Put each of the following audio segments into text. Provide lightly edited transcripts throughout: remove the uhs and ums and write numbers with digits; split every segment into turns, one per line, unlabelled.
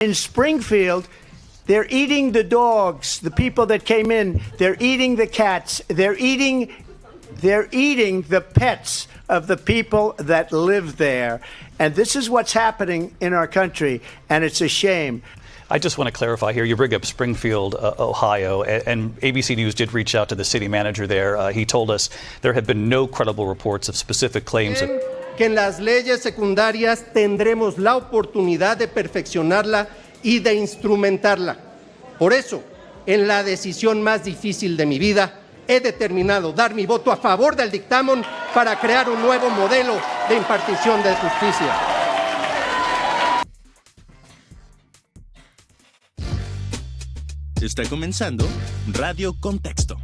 In Springfield, they're eating the dogs, the people that came in. They're eating the cats. They're eating the pets of the people that live there. And this is what's happening in our country, and it's a shame.
I just want to clarify here. You bring up Springfield, Ohio, and ABC News did reach out to the city manager there. He told us there have been no credible reports of specific claims.
Que en las leyes secundarias tendremos la oportunidad de perfeccionarla y de instrumentarla. Por eso, en la decisión más difícil de mi vida, he determinado dar mi voto a favor del dictamen para crear un nuevo modelo de impartición de justicia.
Está comenzando Radio Contexto,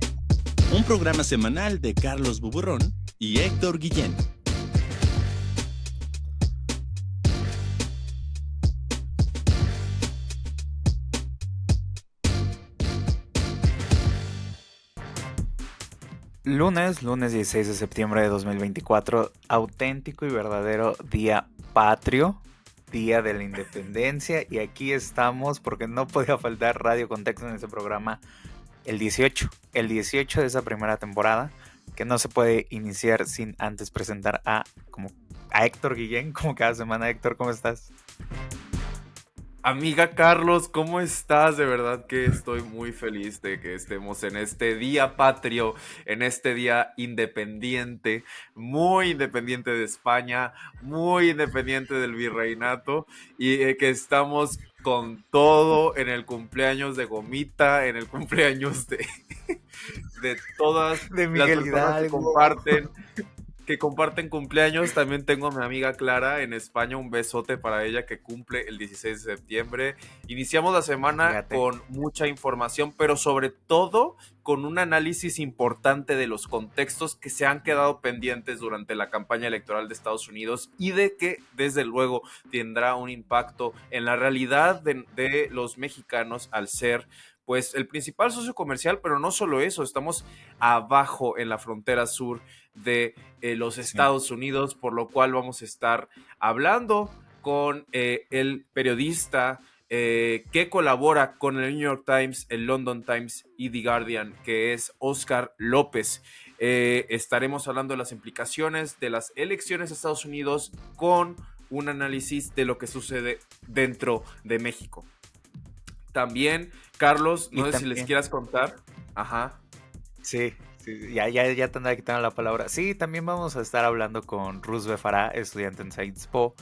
un programa semanal de Carlos Buburrón y Héctor Guillén.
Lunes 16 de septiembre de 2024, auténtico y verdadero día patrio, día de la independencia, y aquí estamos porque no podía faltar Radio Contexto en este programa el 18 de esa primera temporada, que no se puede iniciar sin antes presentar a Héctor Guillén, como cada semana. Héctor, ¿cómo estás?
Amiga Carlos, ¿cómo estás? De verdad que estoy muy feliz de que estemos en este día patrio, en este día independiente, muy independiente de España, muy independiente del virreinato, y que estamos con todo en el cumpleaños de Gomita, en el cumpleaños de todas
de
las
Miguel
personas
Hidalgo.
que comparten cumpleaños. También tengo a mi amiga Clara en España, un besote para ella, que cumple el 16 de septiembre. Iniciamos la semana con mucha información, pero sobre todo con un análisis importante de los contextos que se han quedado pendientes durante la campaña electoral de Estados Unidos y de que desde luego tendrá un impacto en la realidad de los mexicanos al ser pues el principal socio comercial, pero no solo eso, estamos abajo en la frontera sur de los Estados Unidos, por lo cual vamos a estar hablando con el periodista que colabora con el New York Times, el London Times y The Guardian, que es Óscar López. Estaremos hablando de las implicaciones de las elecciones de Estados Unidos con un análisis de lo que sucede dentro de México. También, Carlos, no sé si les quieras contar. Ajá.
Sí, ya tendrá que tener la palabra. Sí, también vamos a estar hablando con Ruz Befará, estudiante en Sciences Po,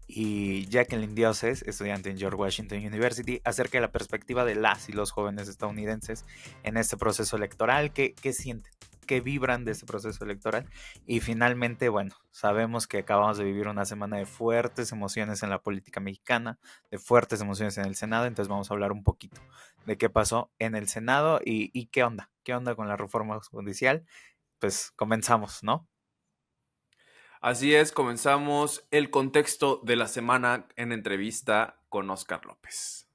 y Jacqueline Dioses, estudiante en George Washington University, acerca de la perspectiva de las y los jóvenes estadounidenses en este proceso electoral. ¿Qué sienten? ¿Qué vibran de este proceso electoral? Y finalmente, bueno, sabemos que acabamos de vivir una semana de fuertes emociones en la política mexicana, de fuertes emociones en el Senado, entonces vamos a hablar un poquito de qué pasó en el Senado y qué onda con la reforma judicial. Pues comenzamos, ¿no?
Así es, comenzamos el contexto de la semana en entrevista con Óscar López.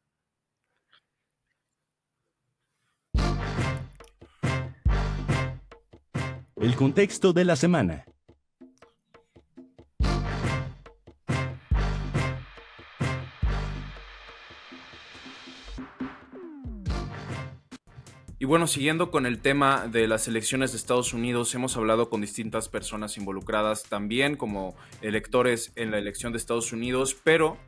El contexto de la semana.
Y bueno, siguiendo con el tema de las elecciones de Estados Unidos, hemos hablado con distintas personas involucradas también como electores en la elección de Estados Unidos, pero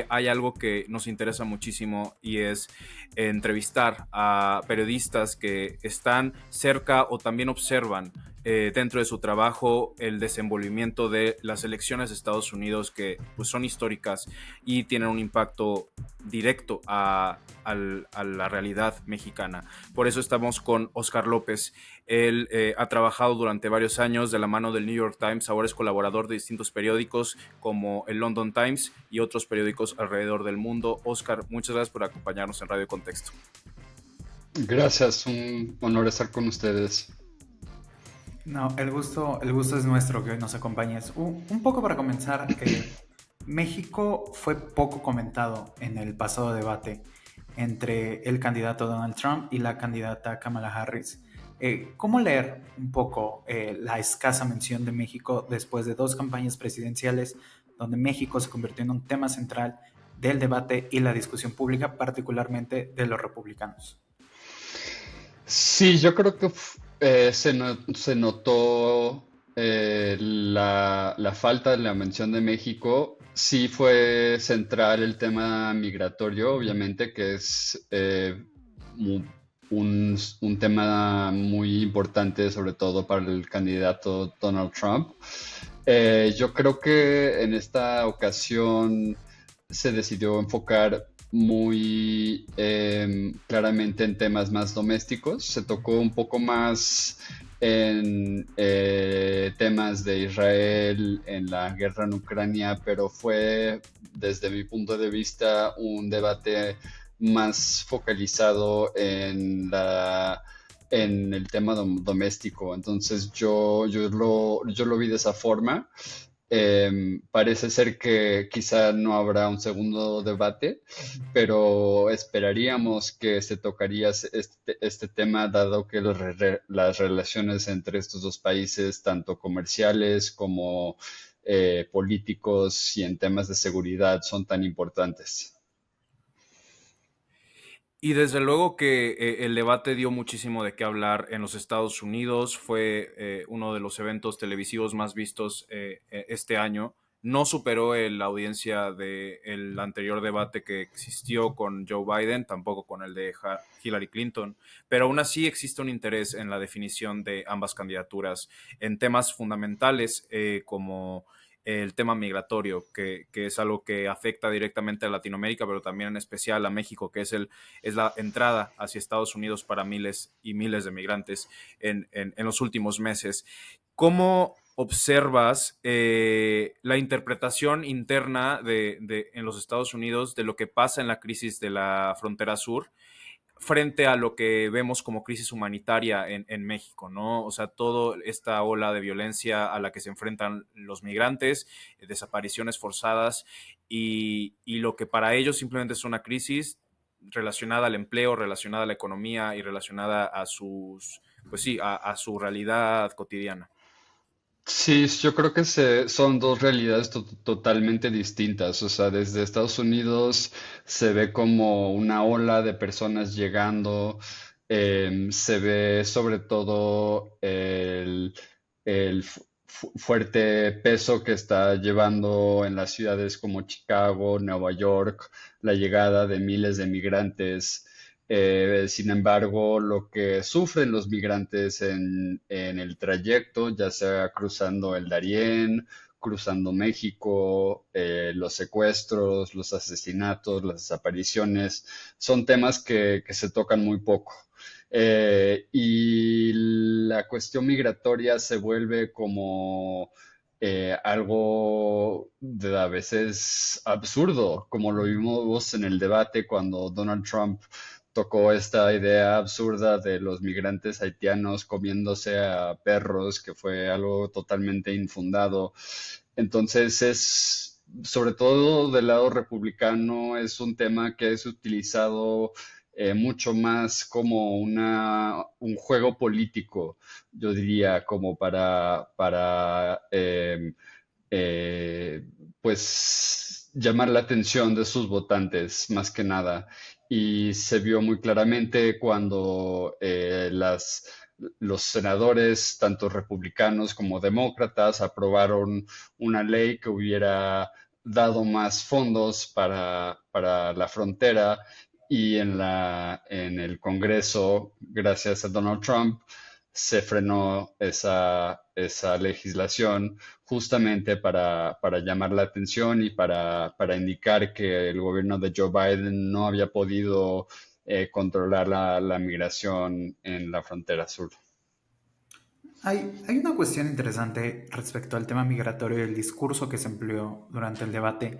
hay algo que nos interesa muchísimo y es entrevistar a periodistas que están cerca o también observan dentro de su trabajo el desenvolvimiento de las elecciones de Estados Unidos, que pues son históricas y tienen un impacto directo a la realidad mexicana. Por eso estamos con Óscar López. Él ha trabajado durante varios años de la mano del New York Times, ahora es colaborador de distintos periódicos como el London Times y otros periódicos alrededor del mundo. Óscar, muchas gracias por acompañarnos en Radio Contexto.
Gracias, un honor estar con ustedes.
No, el gusto es nuestro que hoy nos acompañes. Un poco para comenzar, México fue poco comentado en el pasado debate entre el candidato Donald Trump y la candidata Kamala Harris. ¿Cómo leer un poco la escasa mención de México después de dos campañas presidenciales donde México se convirtió en un tema central del debate y la discusión pública, particularmente de los republicanos.
Sí, yo creo que se notó la falta de la mención de México. Sí fue central el tema migratorio, obviamente, que es un tema muy importante, sobre todo para el candidato Donald Trump. Yo creo que en esta ocasión se decidió enfocar muy claramente en temas más domésticos. Se tocó un poco más en temas de Israel, en la guerra en Ucrania, pero fue, desde mi punto de vista, un debate más focalizado en el tema doméstico. Entonces yo lo vi de esa forma. Parece ser que quizá no habrá un segundo debate, pero esperaríamos que se tocaría este tema, dado que las relaciones entre estos dos países, tanto comerciales como políticos y en temas de seguridad, son tan importantes.
Y desde luego que el debate dio muchísimo de qué hablar en los Estados Unidos. Fue uno de los eventos televisivos más vistos este año. No superó la audiencia del anterior debate que existió con Joe Biden, tampoco con el de Hillary Clinton, pero aún así existe un interés en la definición de ambas candidaturas en temas fundamentales como el tema migratorio, que es algo que afecta directamente a Latinoamérica, pero también en especial a México, que es la entrada hacia Estados Unidos para miles y miles de migrantes en los últimos meses. ¿Cómo observas la interpretación interna en los Estados Unidos de lo que pasa en la crisis de la frontera sur frente a lo que vemos como crisis humanitaria en México, ¿no? O sea, toda esta ola de violencia a la que se enfrentan los migrantes, desapariciones forzadas y lo que para ellos simplemente es una crisis relacionada al empleo, relacionada a la economía y relacionada a a su realidad cotidiana.
Sí, yo creo que son dos realidades totalmente distintas. O sea, desde Estados Unidos se ve como una ola de personas llegando, se ve sobre todo el fuerte peso que está llevando en las ciudades como Chicago, Nueva York, la llegada de miles de migrantes. Sin embargo, lo que sufren los migrantes en el trayecto, ya sea cruzando el Darién, cruzando México, los secuestros, los asesinatos, las desapariciones, son temas que se tocan muy poco. Y la cuestión migratoria se vuelve como algo a veces absurdo, como lo vimos en el debate cuando Donald Trump tocó esta idea absurda de los migrantes haitianos comiéndose a perros, que fue algo totalmente infundado. Entonces sobre todo del lado republicano, es un tema que es utilizado mucho más como un juego político, yo diría, como pues llamar la atención de sus votantes, más que nada. Y se vio muy claramente cuando los senadores, tanto republicanos como demócratas, aprobaron una ley que hubiera dado más fondos para la frontera, y en el Congreso, gracias a Donald Trump, se frenó esa legislación justamente para llamar la atención y para indicar que el gobierno de Joe Biden no había podido controlar la migración en la frontera sur.
Hay una cuestión interesante respecto al tema migratorio y el discurso que se empleó durante el debate,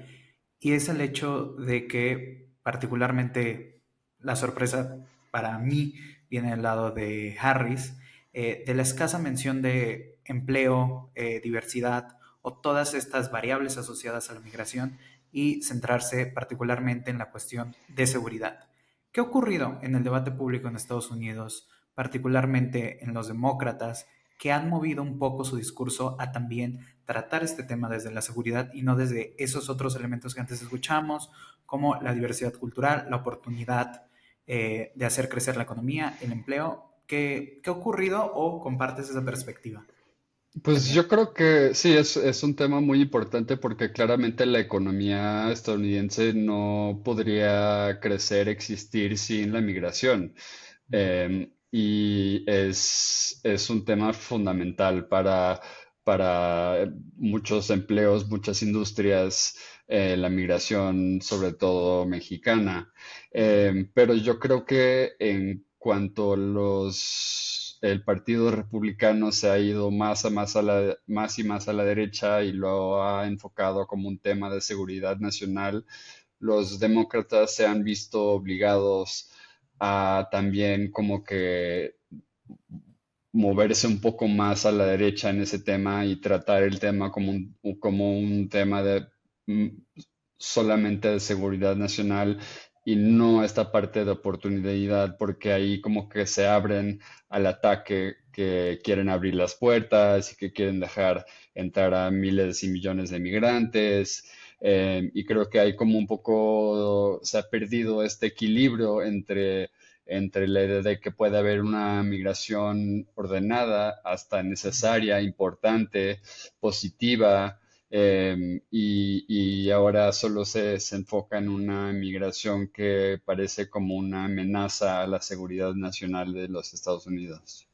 y es el hecho de que particularmente la sorpresa para mí viene del lado de Harris, de la escasa mención de empleo, diversidad o todas estas variables asociadas a la migración, y centrarse particularmente en la cuestión de seguridad. ¿Qué ha ocurrido en el debate público en Estados Unidos, particularmente en los demócratas, que han movido un poco su discurso a también tratar este tema desde la seguridad y no desde esos otros elementos que antes escuchamos, como la diversidad cultural, la oportunidad de hacer crecer la economía, el empleo. ¿Qué ha ocurrido o compartes esa perspectiva?
Pues yo creo que sí, es un tema muy importante porque claramente la economía estadounidense no podría crecer, existir sin la migración. Y es un tema fundamental para muchos empleos, muchas industrias, la migración, sobre todo mexicana. Pero yo creo que en cuanto el Partido Republicano se ha ido más y más a la derecha y lo ha enfocado como un tema de seguridad nacional, los demócratas se han visto obligados a también como que moverse un poco más a la derecha en ese tema y tratar el tema como un tema de mm, solamente de seguridad nacional y no esta parte de oportunidad, porque ahí como que se abren al ataque, que quieren abrir las puertas y que quieren dejar entrar a miles y millones de migrantes. Y creo que hay como un poco, se ha perdido este equilibrio entre la idea de que puede haber una migración ordenada, hasta necesaria, importante, positiva, y ahora solo se enfoca en una migración que parece como una amenaza a la seguridad nacional de los Estados Unidos.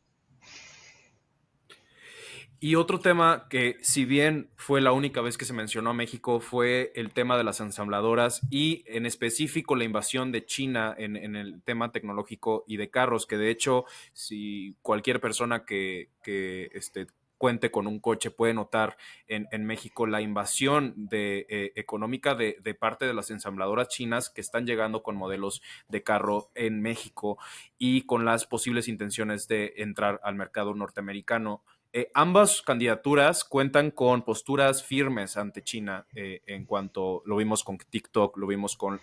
Y otro tema que, si bien fue la única vez que se mencionó a México, fue el tema de las ensambladoras y en específico la invasión de China en el tema tecnológico y de carros, que de hecho, si cualquier persona que cuente con un coche puede notar en México la invasión económica de parte de las ensambladoras chinas que están llegando con modelos de carro en México y con las posibles intenciones de entrar al mercado norteamericano. Ambas candidaturas cuentan con posturas firmes ante China en cuanto lo vimos con TikTok, lo vimos con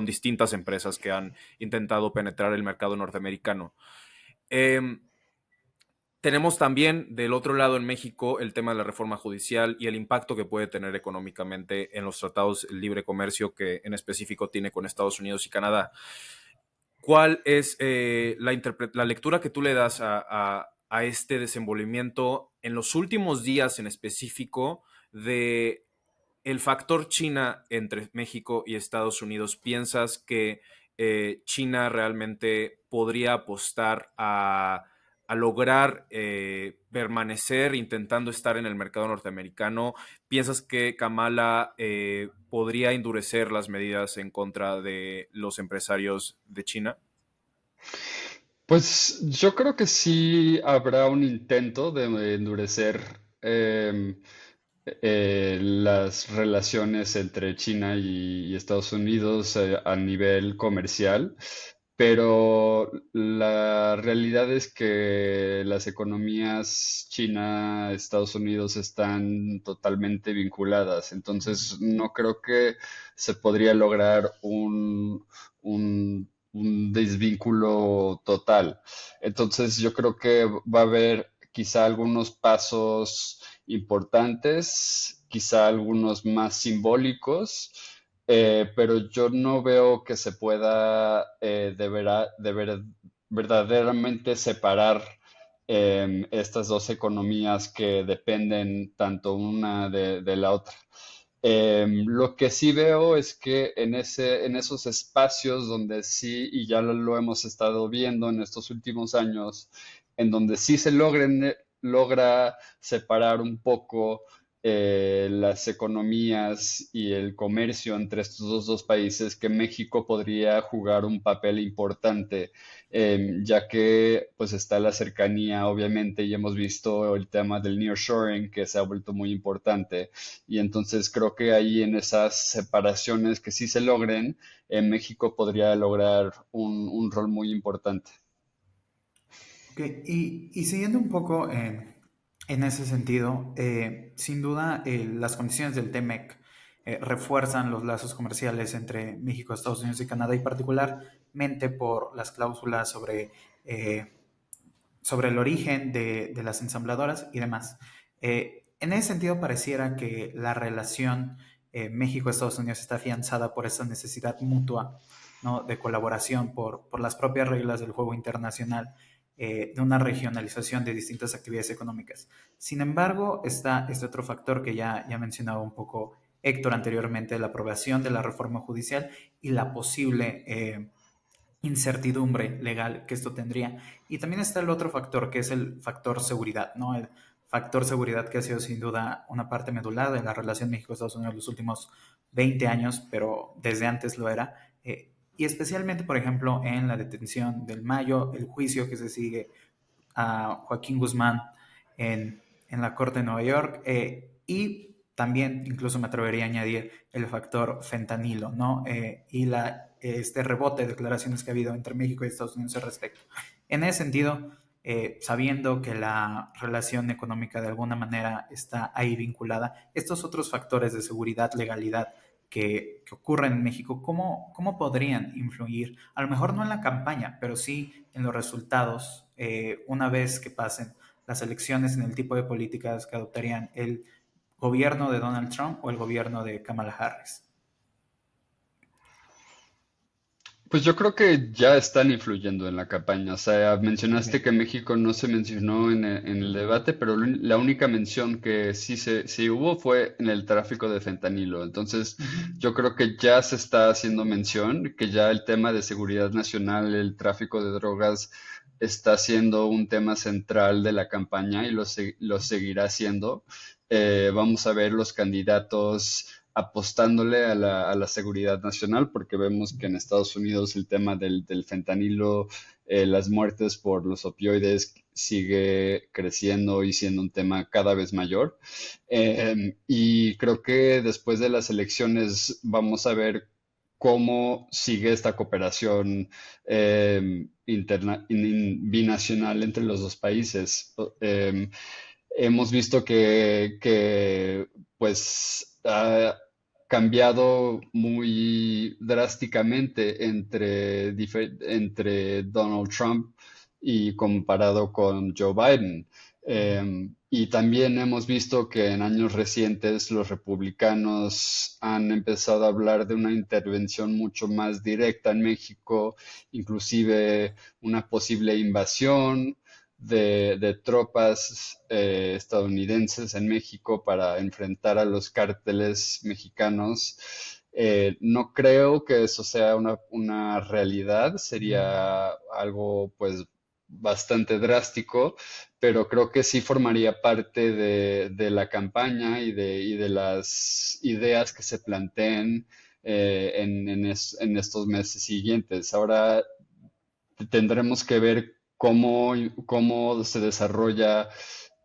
distintas empresas que han intentado penetrar el mercado norteamericano. Tenemos también del otro lado en México el tema de la reforma judicial y el impacto que puede tener económicamente en los tratados de libre comercio que en específico tiene con Estados Unidos y Canadá. ¿Cuál es la lectura que tú le das a este desenvolvimiento en los últimos días en específico de el factor China entre México y Estados Unidos? ¿Piensas que China realmente podría apostar a lograr permanecer intentando estar en el mercado norteamericano? ¿Piensas que Kamala podría endurecer las medidas en contra de los empresarios de China?
Pues yo creo que sí habrá un intento de endurecer las relaciones entre China y Estados Unidos a nivel comercial, pero la realidad es que las economías China, Estados Unidos están totalmente vinculadas, entonces no creo que se podría lograr un desvínculo total. Entonces yo creo que va a haber quizá algunos pasos importantes, quizá algunos más simbólicos, pero yo no veo que se pueda verdaderamente separar estas dos economías que dependen tanto una de la otra. Lo que sí veo es que en esos espacios donde sí, y ya lo hemos estado viendo en estos últimos años, en donde sí logra separar un poco las economías y el comercio entre estos dos países, que México podría jugar un papel importante, ya que pues está la cercanía, obviamente, y hemos visto el tema del nearshoring que se ha vuelto muy importante. Y entonces creo que ahí en esas separaciones que sí se logren, México podría lograr un rol muy importante.
Okay. Y siguiendo un poco en ese sentido, sin duda las condiciones del TEMEC refuerzan los lazos comerciales entre México, Estados Unidos y Canadá, y particularmente por las cláusulas sobre sobre el origen de las ensambladoras y demás. En ese sentido, pareciera que la relación México-Estados Unidos está afianzada por esa necesidad mutua, ¿no?, de colaboración por las propias reglas del juego internacional, de una regionalización de distintas actividades económicas. Sin embargo, está este otro factor que ya mencionaba un poco Héctor anteriormente, la aprobación de la reforma judicial y la posible incertidumbre legal que esto tendría. Y también está el otro factor, que es el factor seguridad, ¿no? El factor seguridad que ha sido sin duda una parte medular de la relación México-Estados Unidos en los últimos 20 años, pero desde antes lo era. Y especialmente, por ejemplo, en la detención del Mayo, el juicio que se sigue a Joaquín Guzmán en la Corte de Nueva York, y también, incluso me atrevería a añadir, el factor fentanilo, ¿no? Y este rebote de declaraciones que ha habido entre México y Estados Unidos al respecto. En ese sentido, sabiendo que la relación económica de alguna manera está ahí vinculada, estos otros factores de seguridad, legalidad que ocurren en México, ¿cómo podrían influir? A lo mejor no en la campaña, pero sí en los resultados una vez que pasen las elecciones, en el tipo de políticas que adoptarían el gobierno de Donald Trump o el gobierno de Kamala Harris.
Pues yo creo que ya están influyendo en la campaña. O sea, mencionaste que México no se mencionó en el debate, pero la única mención que sí hubo fue en el tráfico de fentanilo. Entonces, yo creo que ya se está haciendo mención, que ya el tema de seguridad nacional, el tráfico de drogas, está siendo un tema central de la campaña y lo seguirá siendo. Vamos a ver los candidatos apostándole a la seguridad nacional, porque vemos que en Estados Unidos el tema del fentanilo, las muertes por los opioides sigue creciendo y siendo un tema cada vez mayor. Y creo que después de las elecciones vamos a ver cómo sigue esta cooperación binacional entre los dos países. Hemos visto que pues ha cambiado muy drásticamente entre Donald Trump y comparado con Joe Biden. Y también hemos visto que en años recientes los republicanos han empezado a hablar de una intervención mucho más directa en México, inclusive una posible invasión de tropas estadounidenses en México para enfrentar a los cárteles mexicanos. No creo que eso sea una realidad, sería algo pues bastante drástico, pero creo que sí formaría parte de la campaña y de las ideas que se planteen en estos meses siguientes. Ahora tendremos que ver cómo se desarrolla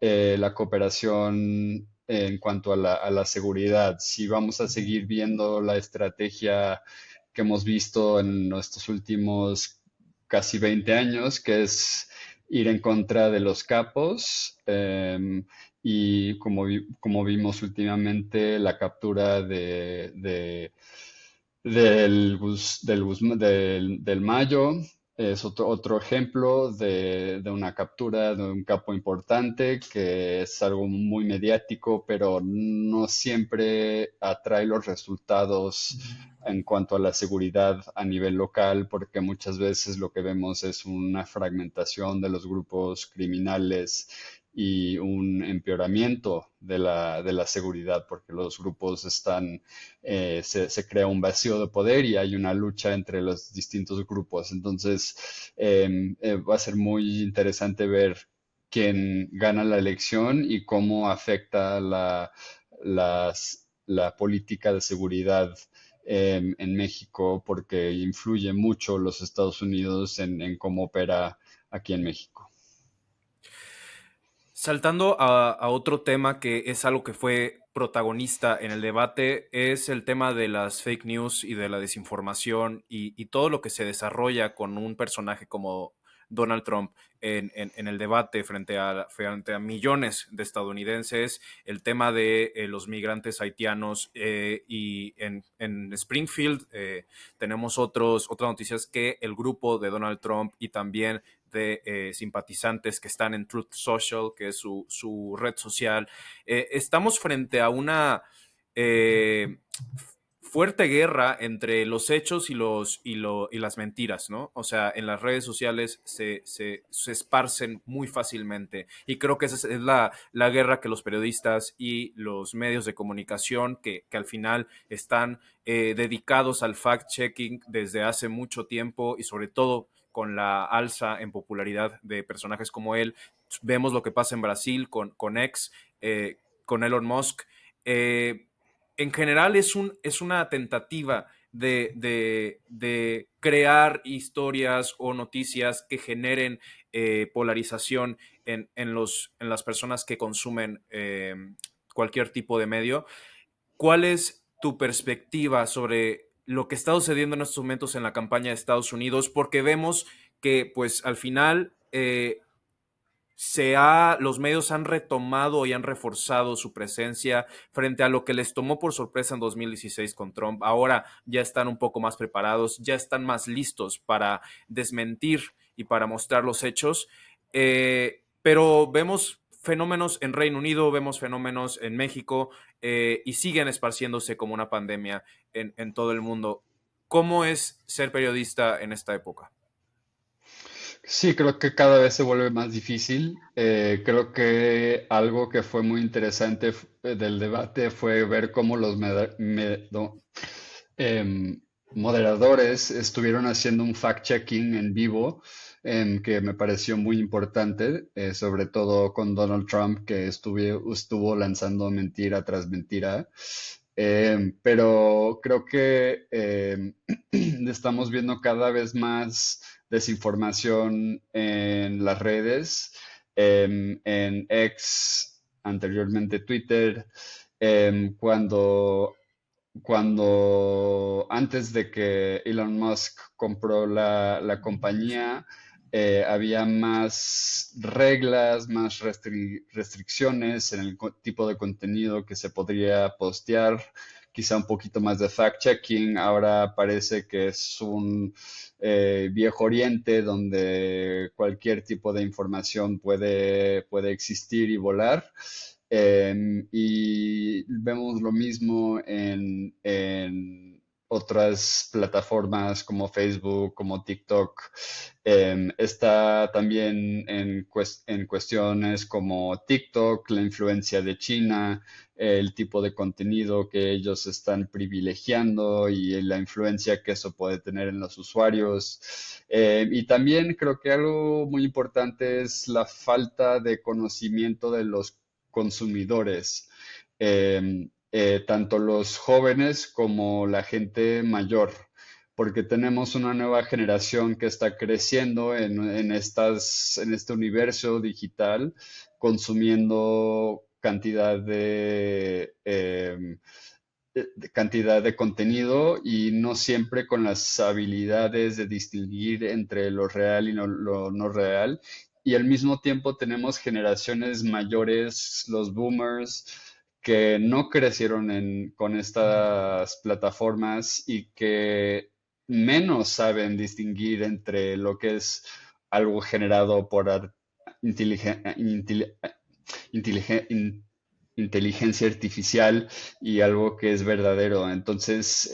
la cooperación en cuanto a la seguridad. Si vamos a seguir viendo la estrategia que hemos visto en nuestros últimos casi 20 años, que es ir en contra de los capos, y como vimos últimamente, la captura del Mayo. Es otro ejemplo de una captura de un capo importante, que es algo muy mediático, pero no siempre atrae los resultados en cuanto a la seguridad a nivel local, porque muchas veces lo que vemos es una fragmentación de los grupos criminales y un empeoramiento de la seguridad, porque los grupos se crea un vacío de poder y hay una lucha entre los distintos grupos. Entonces, va a ser muy interesante ver quién gana la elección y cómo afecta la política de seguridad en México, porque influye mucho los Estados Unidos en cómo opera aquí en México.
Saltando a otro tema que es algo que fue protagonista en el debate, es el tema de las fake news y de la desinformación y todo lo que se desarrolla con un personaje como Donald Trump en el debate frente a millones de estadounidenses, el tema de los migrantes haitianos, y en Springfield tenemos otras noticias que el grupo de Donald Trump y también de simpatizantes que están en Truth Social, que es su red social. Estamos frente a una fuerte guerra entre los hechos y las mentiras, ¿no? O sea, en las redes sociales se esparcen muy fácilmente, y creo que esa es la guerra que los periodistas y los medios de comunicación que al final están dedicados al fact-checking desde hace mucho tiempo, y sobre todo con la alza en popularidad de personajes como él. Vemos lo que pasa en Brasil con X, con Elon Musk. En general es una tentativa de crear historias o noticias que generen polarización en las personas que consumen cualquier tipo de medio. ¿Cuál es tu perspectiva sobre lo que está sucediendo en estos momentos en la campaña de Estados Unidos? Porque vemos que, pues, al final los medios han retomado y han reforzado su presencia frente a lo que les tomó por sorpresa en 2016 con Trump. Ahora ya están un poco más preparados, ya están más listos para desmentir y para mostrar los hechos. Pero vemos fenómenos en Reino Unido, vemos fenómenos en México, y siguen esparciéndose como una pandemia en todo el mundo. ¿Cómo es ser periodista en esta época?
Sí, creo que cada vez se vuelve más difícil. Creo que algo que fue muy interesante del debate fue ver cómo los no, moderadores estuvieron haciendo un fact-checking en vivo, que me pareció muy importante, sobre todo con Donald Trump, que estuvo lanzando mentira tras mentira. Pero creo que estamos viendo cada vez más desinformación en las redes, en X, anteriormente Twitter, cuando antes de que Elon Musk compró la compañía, había más reglas, más restricciones en el tipo de contenido que se podría postear, quizá un poquito más de fact-checking. Ahora parece que es un viejo oriente donde cualquier tipo de información puede existir y volar. Y vemos lo mismo en otras plataformas como Facebook, como TikTok. Está también en cuestiones como TikTok, la influencia de China, el tipo de contenido que ellos están privilegiando y la influencia que eso puede tener en los usuarios. Y también creo que algo muy importante es la falta de conocimiento de los consumidores, tanto los jóvenes como la gente mayor, porque tenemos una nueva generación que está creciendo en este universo digital, consumiendo cantidad de contenido, y no siempre con las habilidades de distinguir entre lo real y lo no real. Y al mismo tiempo tenemos generaciones mayores, los boomers, que no crecieron con estas plataformas y que menos saben distinguir entre lo que es algo generado por inteligencia artificial y algo que es verdadero. Entonces,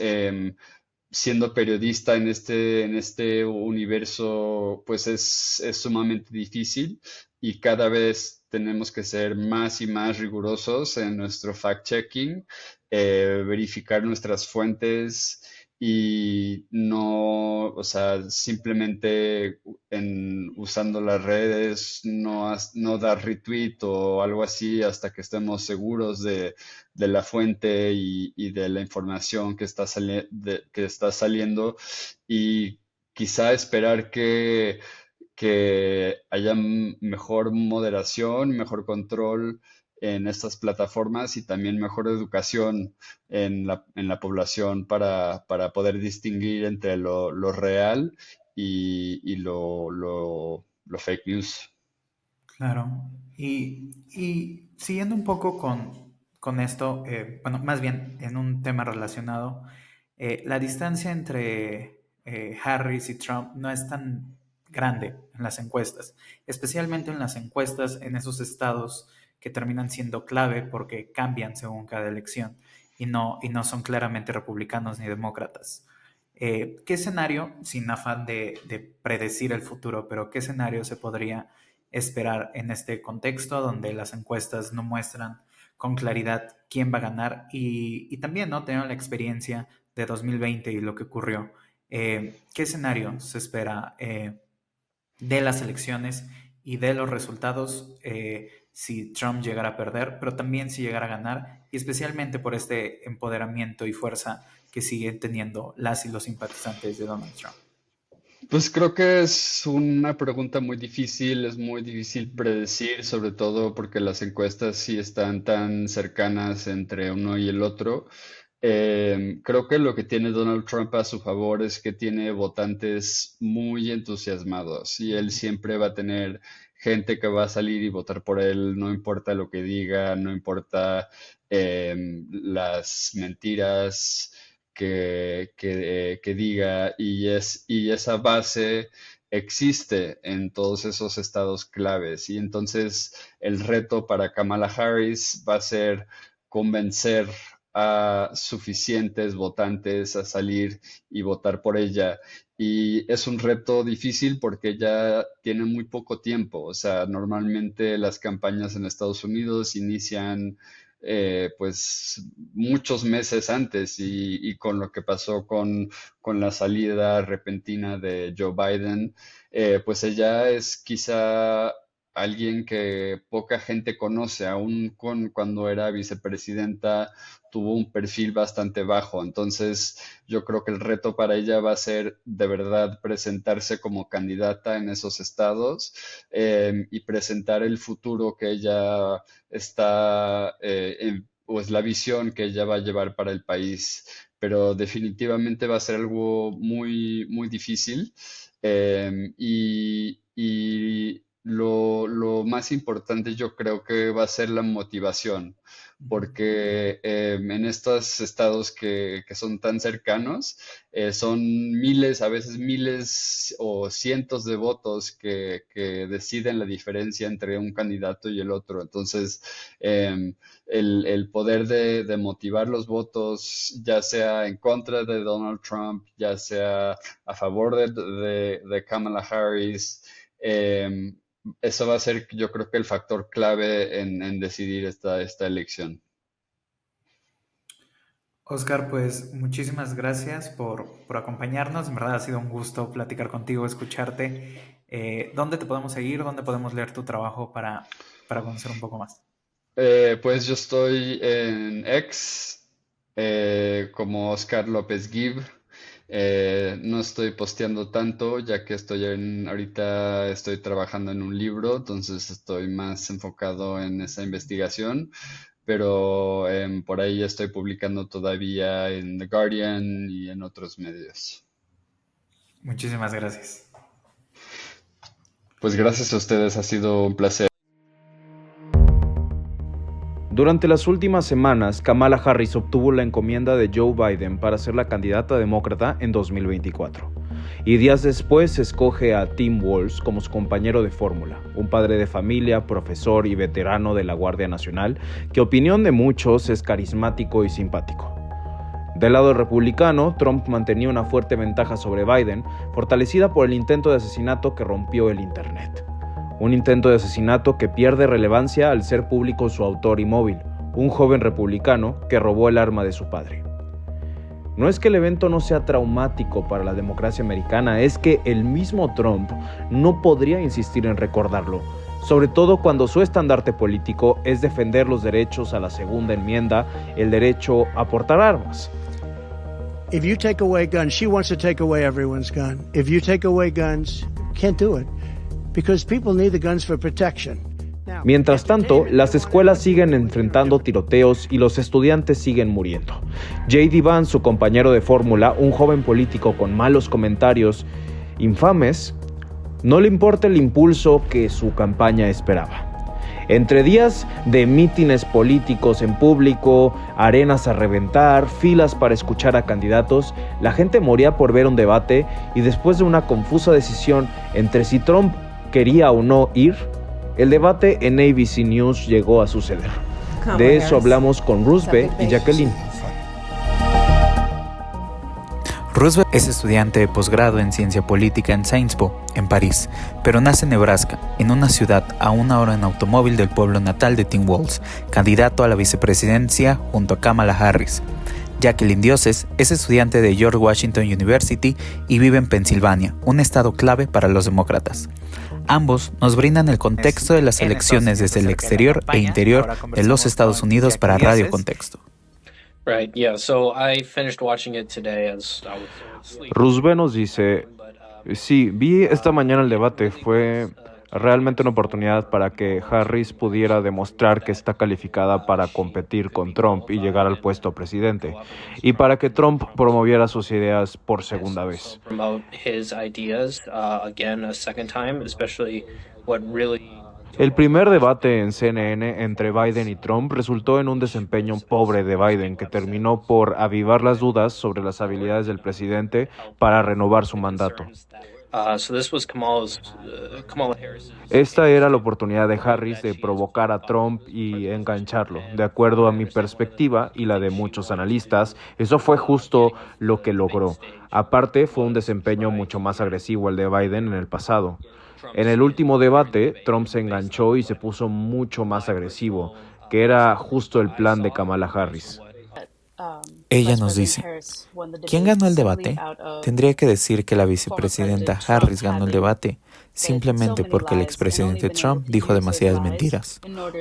siendo periodista en este universo, pues es sumamente difícil, y cada vez tenemos que ser más y más rigurosos en nuestro fact-checking, verificar nuestras fuentes y no, o sea, simplemente usando las redes, no dar retweet o algo así hasta que estemos seguros de la fuente y de la información que está saliendo, y quizá esperar que haya mejor moderación, mejor control en estas plataformas, y también mejor educación en la población para poder distinguir entre lo real y fake news.
Claro. Y siguiendo un poco con esto, bueno, más bien en un tema relacionado, la distancia entre Harris y Trump no es tan grande en las encuestas, especialmente en las encuestas en esos estados que terminan siendo clave porque cambian según cada elección y no son claramente republicanos ni demócratas. ¿Qué escenario, sin afán de predecir el futuro, pero qué escenario se podría esperar en este contexto donde las encuestas no muestran con claridad quién va a ganar y también, ¿no?, teniendo la experiencia de 2020 y lo que ocurrió? ¿Qué escenario se espera de las elecciones y de los resultados si Trump llegara a perder, pero también si llegara a ganar, y especialmente por este empoderamiento y fuerza que siguen teniendo las y los simpatizantes de Donald Trump?
Pues creo que es una pregunta muy difícil, es muy difícil predecir, sobre todo porque las encuestas sí están tan cercanas entre uno y el otro. Creo que lo que tiene Donald Trump a su favor es que tiene votantes muy entusiasmados y él siempre va a tener gente que va a salir y votar por él, no importa lo que diga, no importa las mentiras que diga, y esa base existe en todos esos estados claves. Y entonces el reto para Kamala Harris va a ser convencer a suficientes votantes a salir y votar por ella. Y es un reto difícil porque ya tiene muy poco tiempo. O sea, normalmente las campañas en Estados Unidos inician pues muchos meses antes y con lo que pasó con la salida repentina de Joe Biden, pues ella es quizá alguien que poca gente conoce, aún cuando era vicepresidenta tuvo un perfil bastante bajo. Entonces yo creo que el reto para ella va a ser de verdad presentarse como candidata en esos estados y presentar el futuro que ella está, pues la visión que ella va a llevar para el país. Pero definitivamente va a ser algo muy, muy difícil. Y lo más importante yo creo que va a ser la motivación, porque en estos estados que son tan cercanos, son miles, a veces miles o cientos de votos que deciden la diferencia entre un candidato y el otro. Entonces, el poder de motivar los votos, ya sea en contra de Donald Trump, ya sea a favor de Kamala Harris, eso va a ser, yo creo que el factor clave en decidir esta elección.
Oscar, pues muchísimas gracias por acompañarnos. En verdad ha sido un gusto platicar contigo, escucharte. ¿Dónde te podemos seguir? ¿Dónde podemos leer tu trabajo para conocer un poco más?
Pues yo estoy en X como Oscar López Gib. No estoy posteando tanto, ya que ahorita estoy trabajando en un libro, entonces estoy más enfocado en esa investigación, pero por ahí estoy publicando todavía en The Guardian y en otros medios.
Muchísimas gracias.
Pues gracias a ustedes, ha sido un placer.
Durante las últimas semanas, Kamala Harris obtuvo la encomienda de Joe Biden para ser la candidata demócrata en 2024. Y días después escoge a Tim Walz como su compañero de fórmula, un padre de familia, profesor y veterano de la Guardia Nacional, que a opinión de muchos es carismático y simpático. Del lado republicano, Trump mantenía una fuerte ventaja sobre Biden, fortalecida por el intento de asesinato que rompió el Internet. Un intento de asesinato que pierde relevancia al ser público su autor y móvil, un joven republicano que robó el arma de su padre. No es que el evento no sea traumático para la democracia americana, es que el mismo Trump no podría insistir en recordarlo, sobre todo cuando su estandarte político es defender los derechos a la Segunda Enmienda, el derecho a portar armas.
If you take away guns, she wants to take away everyone's gun. If you take away guns, can't do it. Because people need the guns for protection.
Mientras tanto, las escuelas siguen enfrentando tiroteos y los estudiantes siguen muriendo. J.D. Vance, su compañero de fórmula, un joven político con malos comentarios infames, No le importa el impulso que su campaña esperaba. Entre días de mítines políticos en público, arenas a reventar, filas para escuchar a candidatos, la gente moría por ver un debate y después de una confusa decisión entre si Trump quería o no ir, el debate en ABC News llegó a suceder. De eso hablamos con Roosevelt y Jacqueline.
Roosevelt es estudiante de posgrado en ciencia política en Sciences Po, en París, pero nace en Nebraska, en una ciudad a 1 hora en automóvil del pueblo natal de Tim Walz, candidato a la vicepresidencia junto a Kamala Harris. Jacqueline Dioses es estudiante de George Washington University y vive en Pensilvania, un estado clave para los demócratas. Ambos nos brindan el contexto de las elecciones desde el exterior e interior de los Estados Unidos para Radio Contexto.
Right, yeah, so I finished watching it today as I was asleep.
Roosevelt nos dice, sí, vi esta mañana el debate, fue realmente una oportunidad para que Harris pudiera demostrar que está calificada para competir con Trump y llegar al puesto de presidente, y para que Trump promoviera sus ideas por segunda vez.
Promote his ideas again a second time, especially what really.
El primer debate en CNN entre Biden y Trump resultó en un desempeño pobre de Biden que terminó por avivar las dudas sobre las habilidades del presidente para renovar su mandato. Esta era la oportunidad de Harris de provocar a Trump y engancharlo. De acuerdo a mi perspectiva y la de muchos analistas, eso fue justo lo que logró. Aparte, fue un desempeño mucho más agresivo el de Biden en el pasado. En el último debate, Trump se enganchó y se puso mucho más agresivo, que era justo el plan de Kamala Harris.
Ella nos dice, ¿quién ganó el debate? Tendría que decir que la vicepresidenta Harris ganó el debate, simplemente porque el expresidente Trump dijo demasiadas mentiras.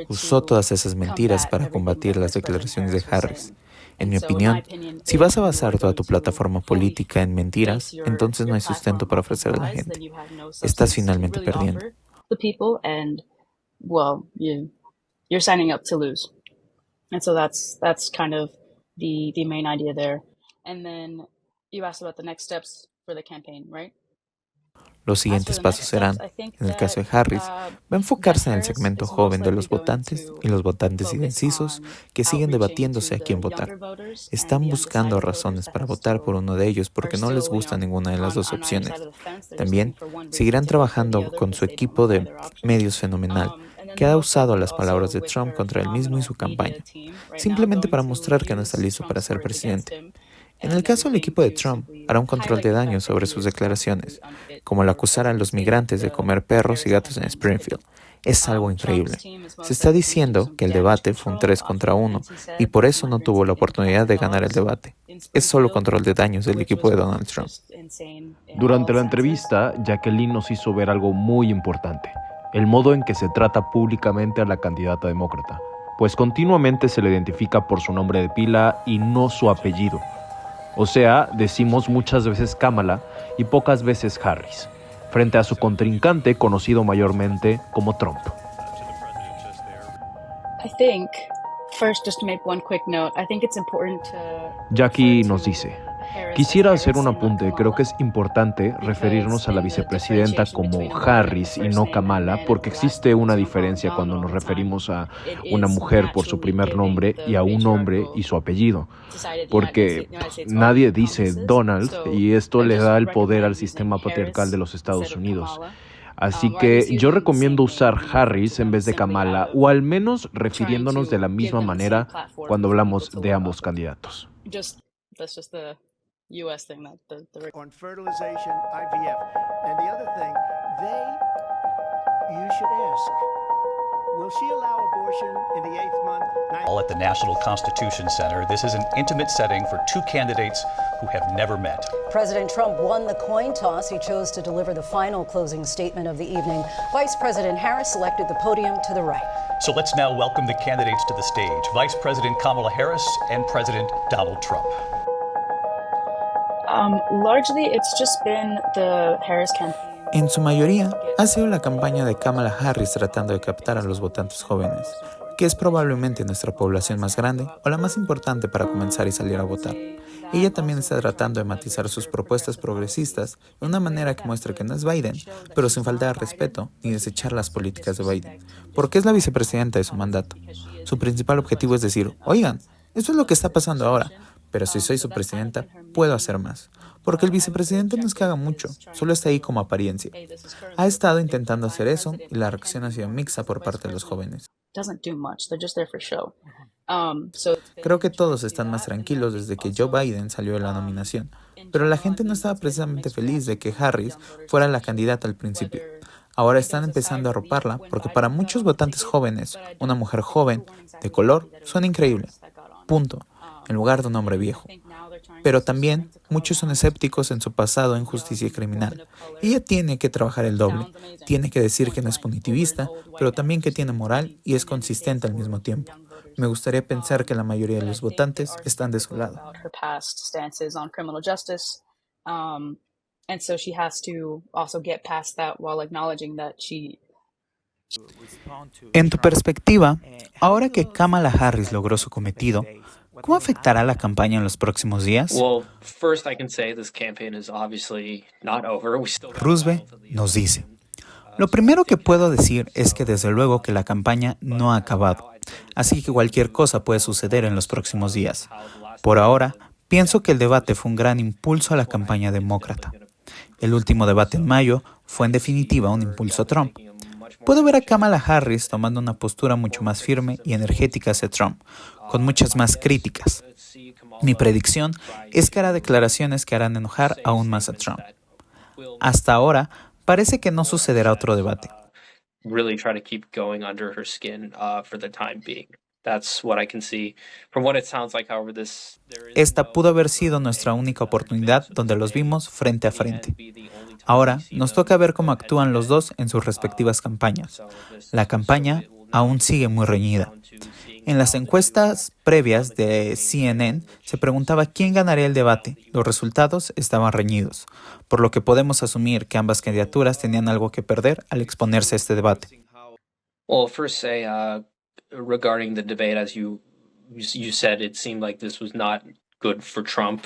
Usó todas esas mentiras para combatir las declaraciones de Harris. En mi opinión, si vas a basar toda tu plataforma política en mentiras, entonces no hay sustento para ofrecer a la gente. Estás finalmente perdiendo.
You're signing up to lose. And so that's kind of the main idea there. And then you asked about the next steps for the campaign, right?
Los siguientes pasos serán, en el caso de Harris, va a enfocarse en el segmento joven de los votantes y los votantes indecisos que siguen debatiéndose a quién votar. Están buscando razones para votar por uno de ellos porque no les gusta ninguna de las dos opciones. También seguirán trabajando con su equipo de medios fenomenal, que ha usado las palabras de Trump contra él mismo y su campaña, simplemente para mostrar que no está listo para ser presidente. En el caso del equipo de Trump, hará un control de daño sobre sus declaraciones, como el acusar a los migrantes de comer perros y gatos en Springfield. Es algo increíble. Se está diciendo que el debate fue un 3 contra 1 y por eso no tuvo la oportunidad de ganar el debate. Es solo control de daños del equipo de Donald Trump.
Durante la entrevista, Jacqueline nos hizo ver algo muy importante: el modo en que se trata públicamente a la candidata demócrata, pues continuamente se le identifica por su nombre de pila y no su apellido. O sea, decimos muchas veces Kamala y pocas veces Harris, frente a su contrincante conocido mayormente como Trump. Jackie nos dice, quisiera hacer un apunte. Creo que es importante referirnos a la vicepresidenta como Harris y no Kamala, porque existe una diferencia cuando nos referimos a una mujer por su primer nombre y a un hombre y su apellido, porque nadie dice Donald y esto le da el poder al sistema patriarcal de los Estados Unidos. Así que yo recomiendo usar Harris en vez de Kamala, o al menos refiriéndonos de la misma manera cuando hablamos de ambos candidatos.
U.S. thing, the
on fertilization, IVF. And the other thing, you should ask, will she allow abortion in the 8th month?
All at the National Constitution Center. This is an intimate setting for two candidates who have never met.
President Trump won the coin toss. He chose to deliver the final closing statement of the evening. Vice President Harris selected the podium to the right.
So let's now welcome the candidates to the stage. Vice President Kamala Harris and President Donald Trump.
Largely, it's just been the Harris campaign.
En su mayoría, ha sido la campaña de Kamala Harris tratando de captar a los votantes jóvenes, que es probablemente nuestra población más grande o la más importante para comenzar y salir a votar.
Ella también está tratando de matizar sus propuestas progresistas de una manera que muestre que no es Biden, pero sin faltar al respeto ni desechar las políticas de Biden, porque es la vicepresidenta de su mandato. Su principal objetivo es decir, oigan, esto es lo que está pasando ahora, pero si soy su presidenta, puedo hacer más. Porque el vicepresidente no es que haga mucho, solo está ahí como apariencia. Ha estado intentando hacer eso y la reacción ha sido mixta por parte de los jóvenes. Creo que todos están más tranquilos desde que Joe Biden salió de la nominación, pero la gente no estaba precisamente feliz de que Harris fuera la candidata al principio. Ahora están empezando a arroparla porque para muchos votantes jóvenes, una mujer joven, de color, suena increíble. Punto. En lugar de un hombre viejo. Pero también muchos son escépticos en su pasado en justicia criminal. Ella tiene que trabajar el doble. Tiene que decir que no es punitivista, pero también que tiene moral y es consistente al mismo tiempo. Me gustaría pensar que la mayoría de los votantes están de su lado. En tu perspectiva, ahora que Kamala Harris logró su cometido, ¿cómo afectará la campaña en los próximos días? Roosevelt nos dice, lo primero que puedo decir es que desde luego que la campaña no ha acabado, así que cualquier cosa puede suceder en los próximos días. Por ahora, pienso que el debate fue un gran impulso a la campaña demócrata. El último debate en mayo fue en definitiva un impulso a Trump. Puedo ver a Kamala Harris tomando una postura mucho más firme y energética hacia Trump, con muchas más críticas. Mi predicción es que hará declaraciones que harán enojar aún más a Trump. Hasta ahora, parece que no sucederá otro debate. Esta pudo haber sido nuestra única oportunidad donde los vimos frente a frente. Ahora, nos toca ver cómo actúan los dos en sus respectivas campañas. La campaña aún sigue muy reñida. En las encuestas previas de CNN se preguntaba quién ganaría el debate. Los resultados estaban reñidos, por lo que podemos asumir que ambas candidaturas tenían algo que perder al exponerse a este debate.
Regarding the debate, as you said, it seemed like this was not good for Trump.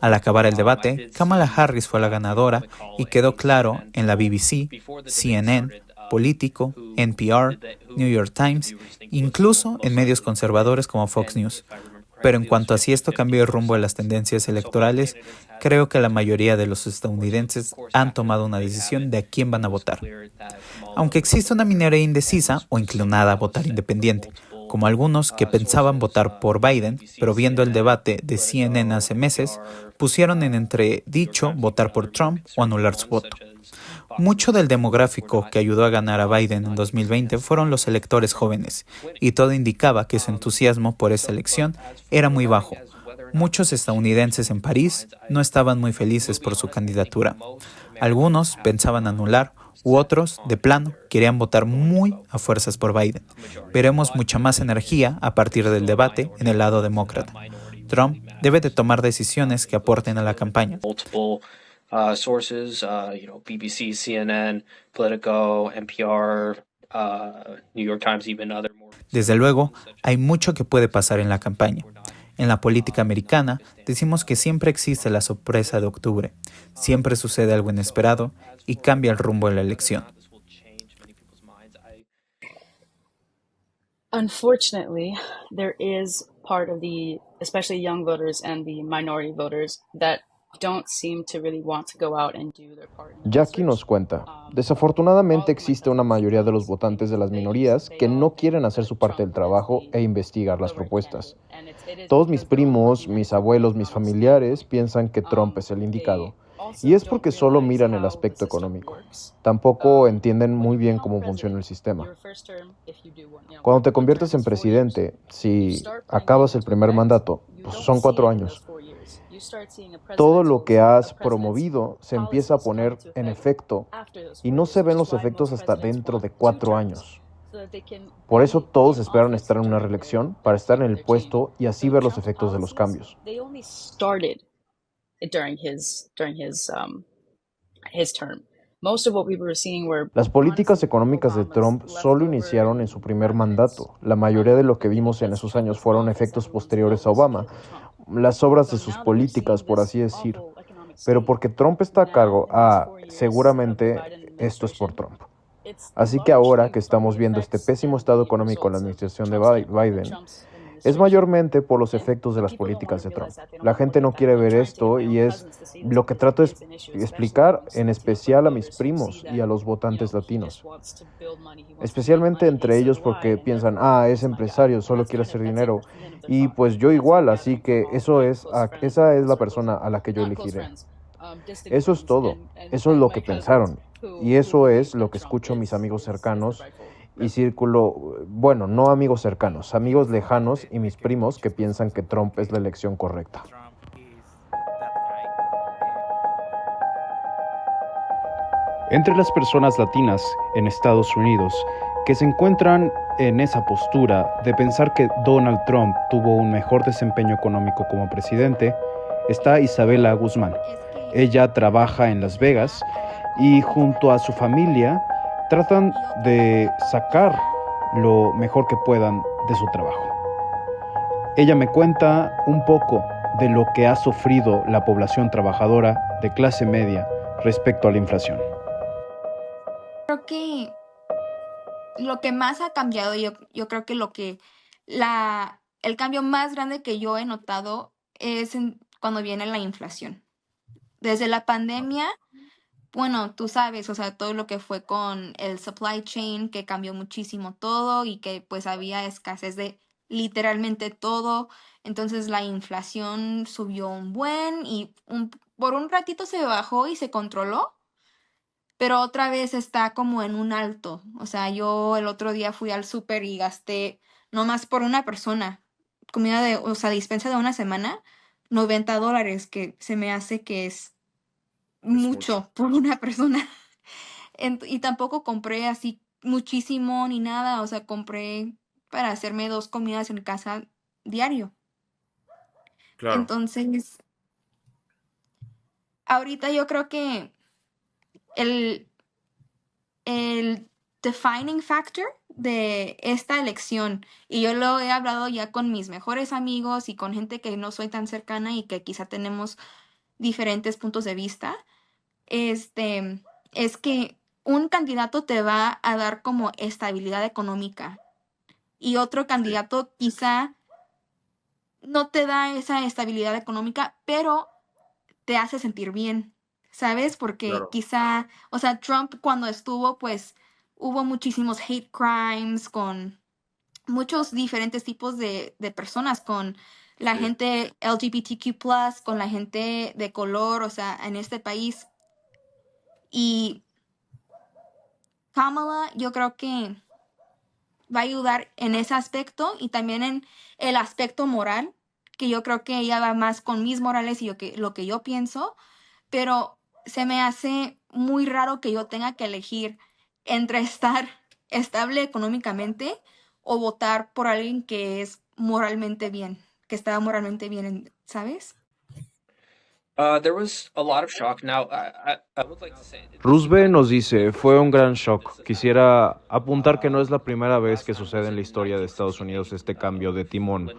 Al acabar el debate, Kamala Harris fue la ganadora y quedó claro en la BBC, CNN, Político, NPR, New York Times, incluso en medios conservadores como Fox News. Pero en cuanto a si esto cambió el rumbo de las tendencias electorales, creo que la mayoría de los estadounidenses han tomado una decisión de a quién van a votar. Aunque existe una minoría indecisa o inclinada a votar independiente, como algunos que pensaban votar por Biden, pero viendo el debate de CNN hace meses, pusieron en entredicho votar por Trump o anular su voto. Mucho del demográfico que ayudó a ganar a Biden en 2020 fueron los electores jóvenes, y todo indicaba que su entusiasmo por esta elección era muy bajo. Muchos estadounidenses en París no estaban muy felices por su candidatura. Algunos pensaban anular, u otros, de plano, querían votar muy a fuerzas por Biden. Veremos mucha más energía a partir del debate en el lado demócrata. Trump debe de tomar decisiones que aporten a la campaña.
Sources, BBC, CNN, Politico, NPR, New York Times, even other more.
Desde luego, hay mucho que puede pasar en la campaña. En la política americana, decimos que siempre existe la sorpresa de octubre. Siempre sucede algo inesperado y cambia el rumbo de la elección.
Unfortunately, there is part of the, especially young voters and the minority voters, that don't seem to really want to go out and do their part.
Jackie nos cuenta, desafortunadamente existe una mayoría de los votantes de las minorías que no quieren hacer su parte del trabajo e investigar las propuestas. Todos mis primos, mis abuelos, mis familiares piensan que Trump es el indicado. Y es porque solo miran el aspecto económico. Tampoco entienden muy bien cómo funciona el sistema. Cuando te conviertes en presidente, si acabas el primer mandato, pues son 4 años. Todo lo que has promovido se empieza a poner en efecto y no se ven los efectos hasta dentro de 4 años. Por eso todos esperan estar en una reelección para estar en el puesto y así ver los efectos de los cambios. Las políticas económicas de Trump solo iniciaron en su primer mandato. La mayoría de lo que vimos en esos años fueron efectos posteriores a Obama. las obras de sus políticas, por así decir. Pero porque Trump está a cargo, seguramente esto es por Trump. Así que ahora que estamos viendo este pésimo estado económico en la administración de Biden, es mayormente por los efectos de las políticas de Trump. La gente no quiere ver esto y es lo que trato de explicar, en especial a mis primos y a los votantes latinos. Especialmente entre ellos porque piensan, es empresario, solo quiere hacer dinero. Y pues yo igual, así que esa es la persona a la que yo elegiré. Eso es todo. Eso es lo que pensaron. Y eso es lo que escucho a mis amigos cercanos y bueno, no amigos cercanos, amigos lejanos y mis primos que piensan que Trump es la elección correcta. Entre las personas latinas en Estados Unidos que se encuentran en esa postura de pensar que Donald Trump tuvo un mejor desempeño económico como presidente, está Isabela Guzmán. Ella trabaja en Las Vegas y junto a su familia tratan de sacar lo mejor que puedan de su trabajo. Ella me cuenta un poco de lo que ha sufrido la población trabajadora de clase media respecto a la inflación.
Creo que lo que más ha cambiado, yo creo que el cambio más grande que yo he notado es cuando viene la inflación. Desde la pandemia, bueno, tú sabes, o sea, todo lo que fue con el supply chain, que cambió muchísimo todo y que pues había escasez de literalmente todo. Entonces la inflación subió un buen y por un ratito se bajó y se controló, pero otra vez está como en un alto. O sea, yo el otro día fui al súper y gasté, nomás por una persona, despensa de una semana, $90, que se me hace que es mucho por una persona. Y tampoco compré así muchísimo ni nada, o sea, compré para hacerme 2 comidas en casa diario.
Claro.
Entonces, ahorita yo creo que el defining factor de esta elección, y yo lo he hablado ya con mis mejores amigos y con gente que no soy tan cercana y que quizá tenemos diferentes puntos de vista, es que un candidato te va a dar como estabilidad económica y otro candidato quizá no te da esa estabilidad económica, pero te hace sentir bien, ¿sabes? Porque
Claro.
quizá, o sea, Trump cuando estuvo, pues hubo muchísimos hate crimes con muchos diferentes tipos de personas, con la
Sí.
gente LGBTQ+, con la gente de color, o sea, en este país. Y Kamala, yo creo que va a ayudar en ese aspecto y también en el aspecto moral, que yo creo que ella va más con mis morales y lo que yo pienso, pero se me hace muy raro que yo tenga que elegir entre estar estable económicamente o votar por alguien que es moralmente bien, que está moralmente bien, ¿sabes?
There was a lot of shock. Now, I would like to say
Roosevelt nos dice, fue un gran shock. Quisiera apuntar que no es la primera vez que sucede en la historia de Estados Unidos este cambio de timón.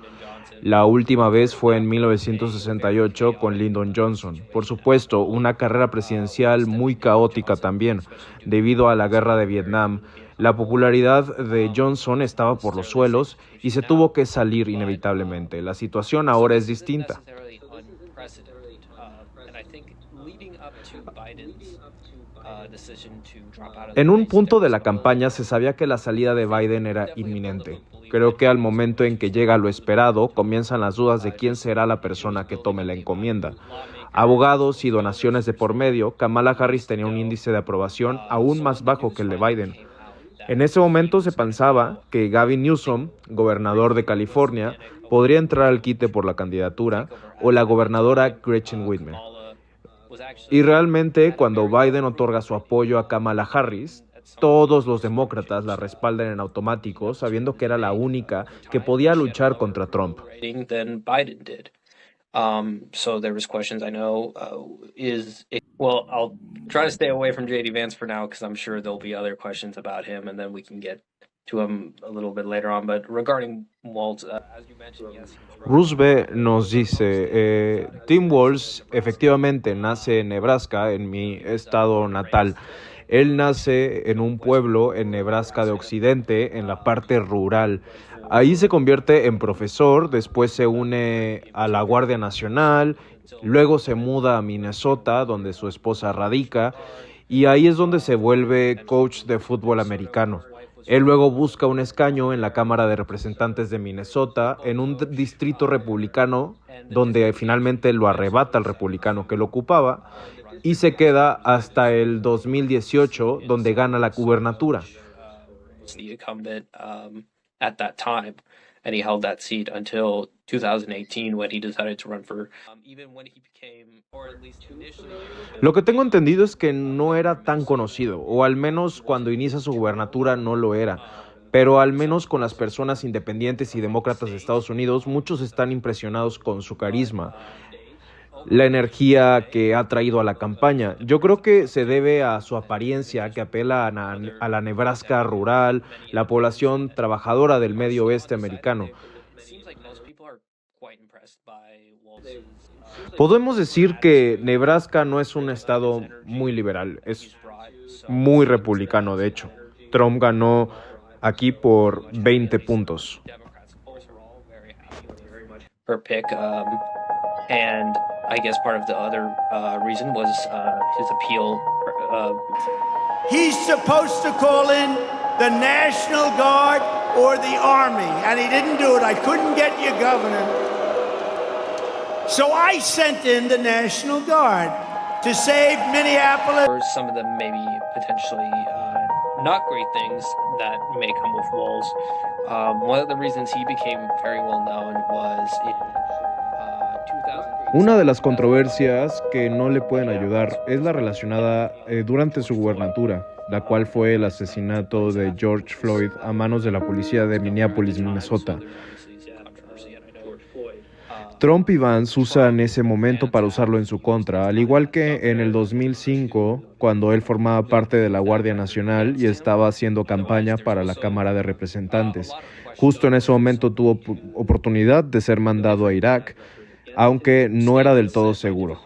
La última vez fue en 1968 con Lyndon Johnson. Por supuesto, una carrera presidencial muy caótica también. Debido a la guerra de Vietnam, la popularidad de Johnson estaba por los suelos y se tuvo que salir inevitablemente. La situación ahora es distinta. En un punto de la campaña se sabía que la salida de Biden era inminente. Creo que al momento en que llega lo esperado, comienzan las dudas de quién será la persona que tome la encomienda. Abogados y donaciones de por medio, Kamala Harris tenía un índice de aprobación aún más bajo que el de Biden. En ese momento se pensaba que Gavin Newsom, gobernador de California, podría entrar al quite por la candidatura, o la gobernadora Gretchen Whitmer. Y realmente, cuando Biden otorga su apoyo a Kamala Harris, todos los demócratas la respaldan en automático, sabiendo que era la única que podía luchar contra Trump.
than Biden did. So there was questions. I know I'll try to stay away from JD Vance for now because I'm sure there'll be other questions about him, and then we can get to him a little bit later on. But regarding Walz, as you mentioned, yes.
Rusbe nos dice, Tim Walz efectivamente nace en Nebraska, en mi estado natal. Él nace en un pueblo en Nebraska de Occidente, en la parte rural. Ahí se convierte en profesor, después se une a la Guardia Nacional, luego se muda a Minnesota, donde su esposa radica, y ahí es donde se vuelve coach de fútbol americano. Él luego busca un escaño en la Cámara de Representantes de Minnesota, en un distrito republicano, donde finalmente lo arrebata el republicano que lo ocupaba, y se queda hasta el 2018, donde gana la gubernatura.
The incumbent at that time, and he held that seat until 2018 when he decided to run for even when he became, or at least initially.
Lo que tengo entendido es que no era tan conocido, o al menos cuando inicia su gubernatura no lo era. Pero al menos con las personas independientes y demócratas de Estados Unidos, muchos están impresionados con su carisma, la energía que ha traído a la campaña. Yo creo que se debe a su apariencia, que apela a la Nebraska rural, la población trabajadora del medio oeste americano. Podemos decir que Nebraska no es un estado muy liberal, es muy republicano, de hecho. Trump ganó aquí por 20 puntos.
Per pick, and I guess part of the other reason was his appeal.
He's supposed to call in the National Guard or the Army, and he didn't do it. I couldn't get you, Governor. So I sent in the National Guard to save Minneapolis.
Or some of the maybe potentially not great things that may come with Walz. One of the reasons he became very well known was in 2000.
Una de las controversias que no le pueden ayudar es la relacionada durante su gubernatura, la cual fue el asesinato de George Floyd a manos de la policía de Minneapolis, Minnesota. Trump y Vance usan ese momento para usarlo en su contra, al igual que en el 2005, cuando él formaba parte de la Guardia Nacional y estaba haciendo campaña para la Cámara de Representantes. Justo en ese momento tuvo oportunidad de ser mandado a Irak, aunque no era del todo seguro.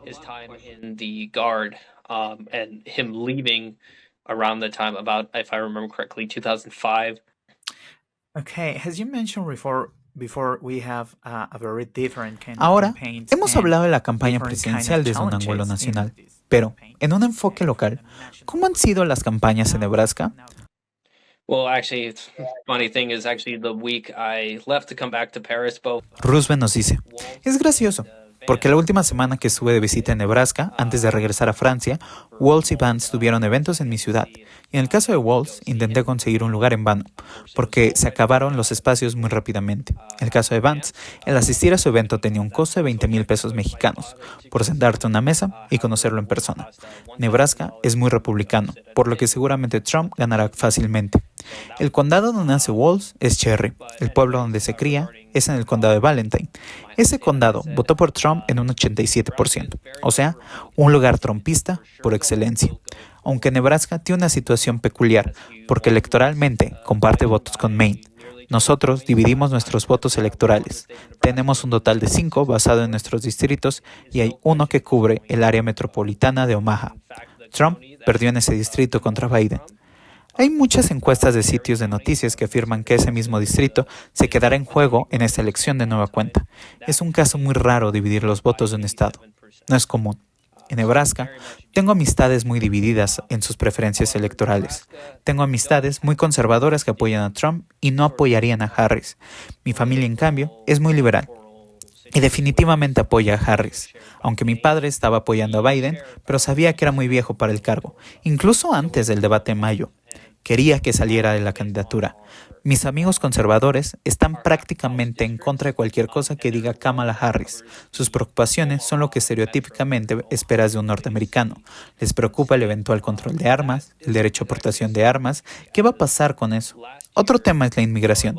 His time in the Guard and him leaving around the time, about, if I remember correctly, 2005.
Okay, as you mentioned before we have a very different kind of
Ahora,
campaigns
hemos
and
hablado de la campaña
different
presidencial
kind of
desde un ángulo
challenges in
nacional,
this
pero
campaign.
en un enfoque local, ¿cómo han sido las campañas en Nebraska?
Well, actually, it's funny thing is actually the week I left to come back to Paris, both.
Roosevelt nos dice, es gracioso, porque la última semana que estuve de visita en Nebraska, antes de regresar a Francia, Walz y Vance tuvieron eventos en mi ciudad. Y en el caso de Walz, intenté conseguir un lugar en vano, porque se acabaron los espacios muy rápidamente. En el caso de Vance, el asistir a su evento tenía un costo de 20,000 pesos mexicanos, por sentarte a una mesa y conocerlo en persona. Nebraska es muy republicano, por lo que seguramente Trump ganará fácilmente. El condado donde nace Walz es Cherry. El pueblo donde se cría es en el condado de Valentine. Ese condado votó por Trump en un 87%, o sea, un lugar trumpista por excelencia. Aunque Nebraska tiene una situación peculiar, porque electoralmente comparte votos con Maine. Nosotros dividimos nuestros votos electorales. Tenemos un total de 5 basado en nuestros distritos y hay uno que cubre el área metropolitana de Omaha. Trump perdió en ese distrito contra Biden. Hay muchas encuestas de sitios de noticias que afirman que ese mismo distrito se quedará en juego en esta elección de nueva cuenta. Es un caso muy raro dividir los votos de un estado. No es común. En Nebraska, tengo amistades muy divididas en sus preferencias electorales. Tengo amistades muy conservadoras que apoyan a Trump y no apoyarían a Harris. Mi familia, en cambio, es muy liberal y definitivamente apoya a Harris, aunque mi padre estaba apoyando a Biden, pero sabía que era muy viejo para el cargo, incluso antes del debate en mayo. Quería que saliera de la candidatura. Mis amigos conservadores están prácticamente en contra de cualquier cosa que diga Kamala Harris. Sus preocupaciones son lo que estereotípicamente esperas de un norteamericano. Les preocupa el eventual control de armas, el derecho a portación de armas. ¿Qué va a pasar con eso? Otro tema es la inmigración.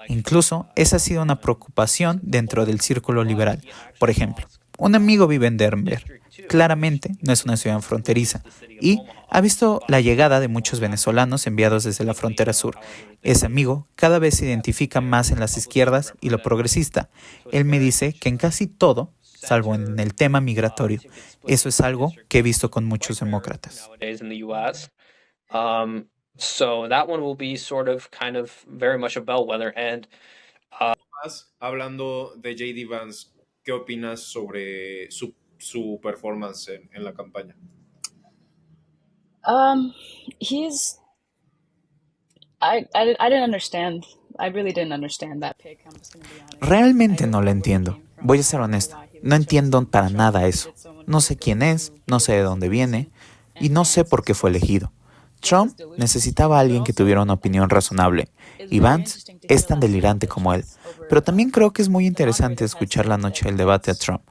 Incluso esa ha sido una preocupación dentro del círculo liberal. Por ejemplo, un amigo vive en Denver claramente no es una ciudad fronteriza y ha visto la llegada de muchos venezolanos enviados desde la frontera sur. Ese amigo cada vez se identifica más en las izquierdas y lo progresista. Él me dice que en casi todo, salvo en el tema migratorio, eso es algo que he visto con muchos demócratas.
So that one will be sort of kind of very much a bellwether. And
hablando de J.D. Vance, ¿qué opinas sobre su performance en la campaña?
He's. I didn't understand. I really didn't understand that pick. I'm just gonna be honest.
Realmente no lo entiendo. Voy a ser honesta. No entiendo para nada eso. No sé quién es, no sé de dónde viene y no sé por qué fue elegido. Trump necesitaba a alguien que tuviera una opinión razonable, y Vance es tan delirante como él. Pero también creo que es muy interesante escuchar la noche del debate a Trump,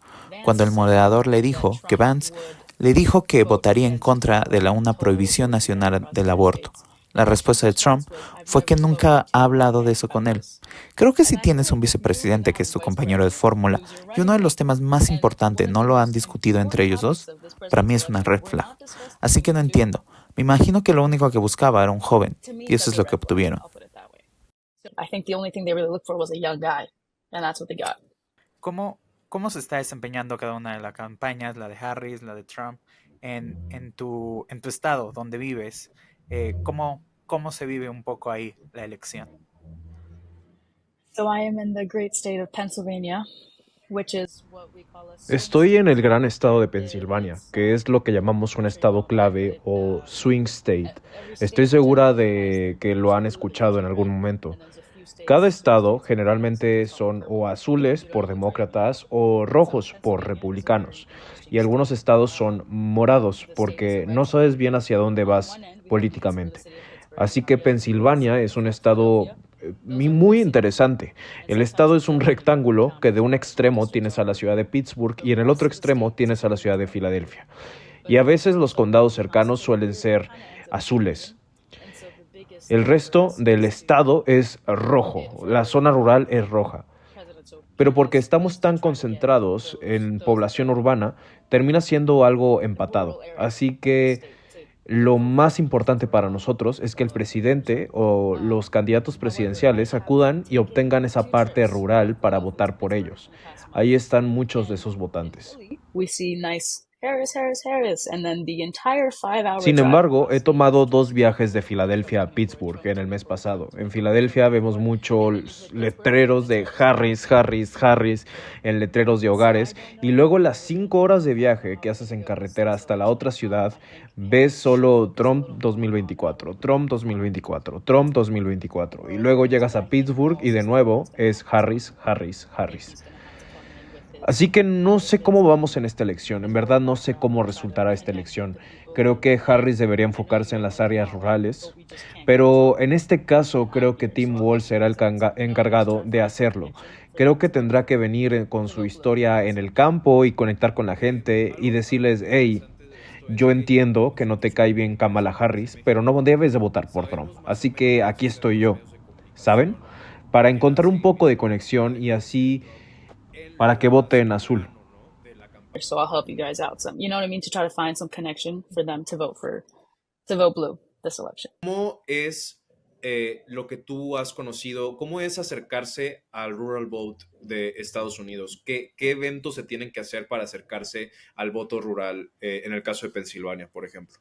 cuando el moderador le dijo que Vance le dijo que votaría en contra de una prohibición nacional del aborto. La respuesta de Trump fue que nunca ha hablado de eso con él. Creo que si tienes un vicepresidente que es tu compañero de fórmula y uno de los temas más importantes no lo han discutido entre ellos dos, para mí es una red flag. Así que no entiendo. Me imagino que lo único que buscaba era un joven, y eso es lo que obtuvieron.
¿Cómo se está desempeñando cada una de las campañas, la de Harris, la de Trump, en tu estado donde vives? ¿Cómo se vive un poco ahí la elección?
So I am in the great state of Pennsylvania, which is what we call a
Estoy en el gran estado de Pensilvania, que es lo que llamamos un estado clave o swing state. Estoy segura de que lo han escuchado en algún momento. Cada estado generalmente son o azules por demócratas o rojos por republicanos. Y algunos estados son morados porque no sabes bien hacia dónde vas políticamente. Así que Pensilvania es un estado muy interesante. El estado es un rectángulo que de un extremo tienes a la ciudad de Pittsburgh y en el otro extremo tienes a la ciudad de Filadelfia. Y a veces los condados cercanos suelen ser azules. El resto del estado es rojo. La zona rural es roja. Pero porque estamos tan concentrados en población urbana, termina siendo algo empatado. Así que lo más importante para nosotros es que el presidente o los candidatos presidenciales acudan y obtengan esa parte rural para votar por ellos. Ahí están muchos de esos votantes.
we see nice Harris, and then the entire 5-hour
Sin
drive.
embargo, he tomado 2 viajes de Filadelfia a Pittsburgh en el mes pasado. En Filadelfia vemos muchos letreros de Harris, en letreros de hogares, y luego las 5 horas de viaje que haces en carretera hasta la otra ciudad, ves solo Trump 2024, Trump 2024, Trump 2024, y luego llegas a Pittsburgh y de nuevo es Harris. Así que no sé cómo vamos en esta elección, en verdad no sé cómo resultará esta elección. Creo que Harris debería enfocarse en las áreas rurales, pero en este caso creo que Tim Walz será el encargado de hacerlo. Creo que tendrá que venir con su historia en el campo y conectar con la gente y decirles, hey, yo entiendo que no te cae bien Kamala Harris, pero no debes de votar por Trump. Así que aquí estoy yo, ¿saben? Para encontrar un poco de conexión y así para que vote en azul.
So I'll help you guys out some, you know what I mean, to try to find some connection for them to vote blue this election.
¿Cómo es lo que tú has conocido? ¿Cómo es acercarse al rural vote de Estados Unidos? ¿Qué eventos se tienen que hacer para acercarse al voto rural en el caso de Pensilvania, por ejemplo?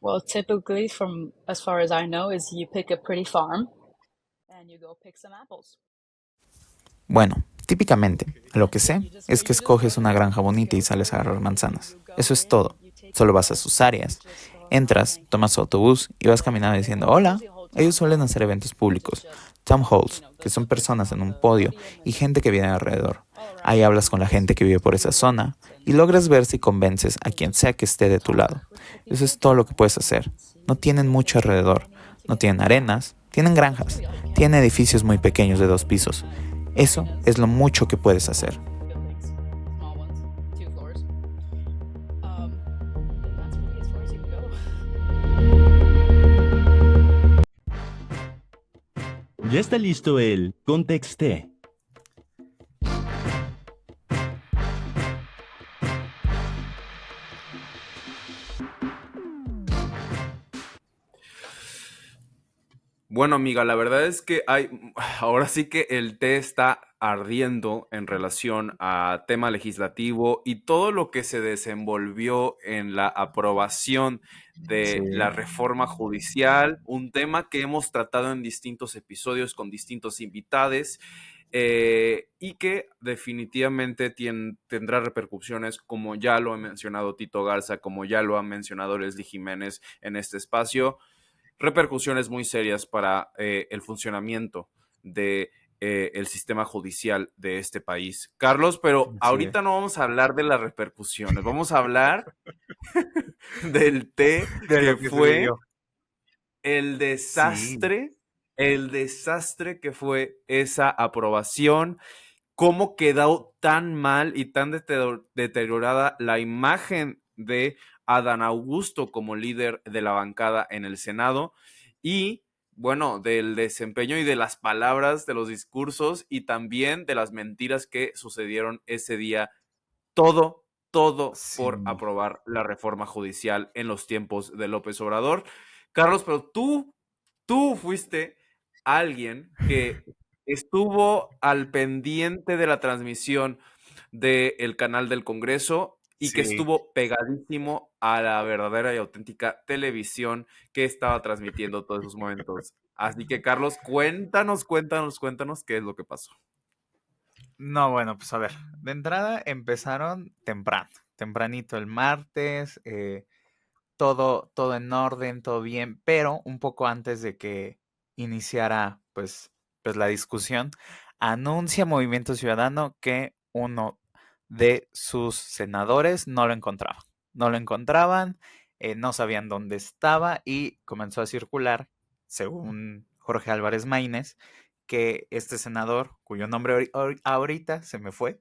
Well, typically, from as far as I know, is you pick a pretty farm and you go pick some apples.
Bueno, típicamente, lo que sé es que escoges una granja bonita y sales a agarrar manzanas. Eso es todo. Solo vas a sus áreas, entras, tomas su autobús y vas caminando diciendo hola. Ellos suelen hacer eventos públicos, town halls, que son personas en un podio y gente que viene alrededor. Ahí hablas con la gente que vive por esa zona y logras ver si convences a quien sea que esté de tu lado. Eso es todo lo que puedes hacer. No tienen mucho alrededor, no tienen arenas, tienen granjas, tienen edificios muy pequeños de 2 pisos. Eso es lo mucho que puedes hacer.
Ya está listo el Contexté.
Bueno, amiga, la verdad es que ahora sí que el té está ardiendo en relación a tema legislativo y todo lo que se desenvolvió en la aprobación
Sí.
de la reforma judicial, un tema que hemos tratado en distintos episodios con distintos invitados, y que definitivamente tendrá repercusiones, como ya lo ha mencionado Tito Garza, como ya lo ha mencionado Leslie Jiménez en este espacio, repercusiones muy serias para el funcionamiento de el sistema judicial de este país. Carlos, pero
Así
ahorita no vamos a hablar de las repercusiones, vamos a hablar del té
de
que
lo que se
fue
vivió.
el
Sí.
desastre que fue esa aprobación, cómo quedó tan mal y tan deteriorada la imagen de Adán Augusto como líder de la bancada en el Senado y, bueno, del desempeño y de las palabras, de los discursos y también de las mentiras que sucedieron ese día. Todo por
Sí.
aprobar la reforma judicial en los tiempos de López Obrador. Carlos, pero tú fuiste alguien que estuvo al pendiente de la transmisión del canal del Congreso y que
Sí.
estuvo pegadísimo a la verdadera y auténtica televisión que estaba transmitiendo todos esos momentos. Así que, Carlos, cuéntanos qué es lo que pasó.
No, bueno, pues a ver, de entrada empezaron tempranito el martes, todo en orden, todo bien, pero un poco antes de que iniciara pues la discusión, anuncia Movimiento Ciudadano que uno de sus senadores no lo encontraba. No lo encontraban, no sabían dónde estaba y comenzó a circular, según Jorge Álvarez Maínez, que este senador, cuyo nombre ahorita se me fue,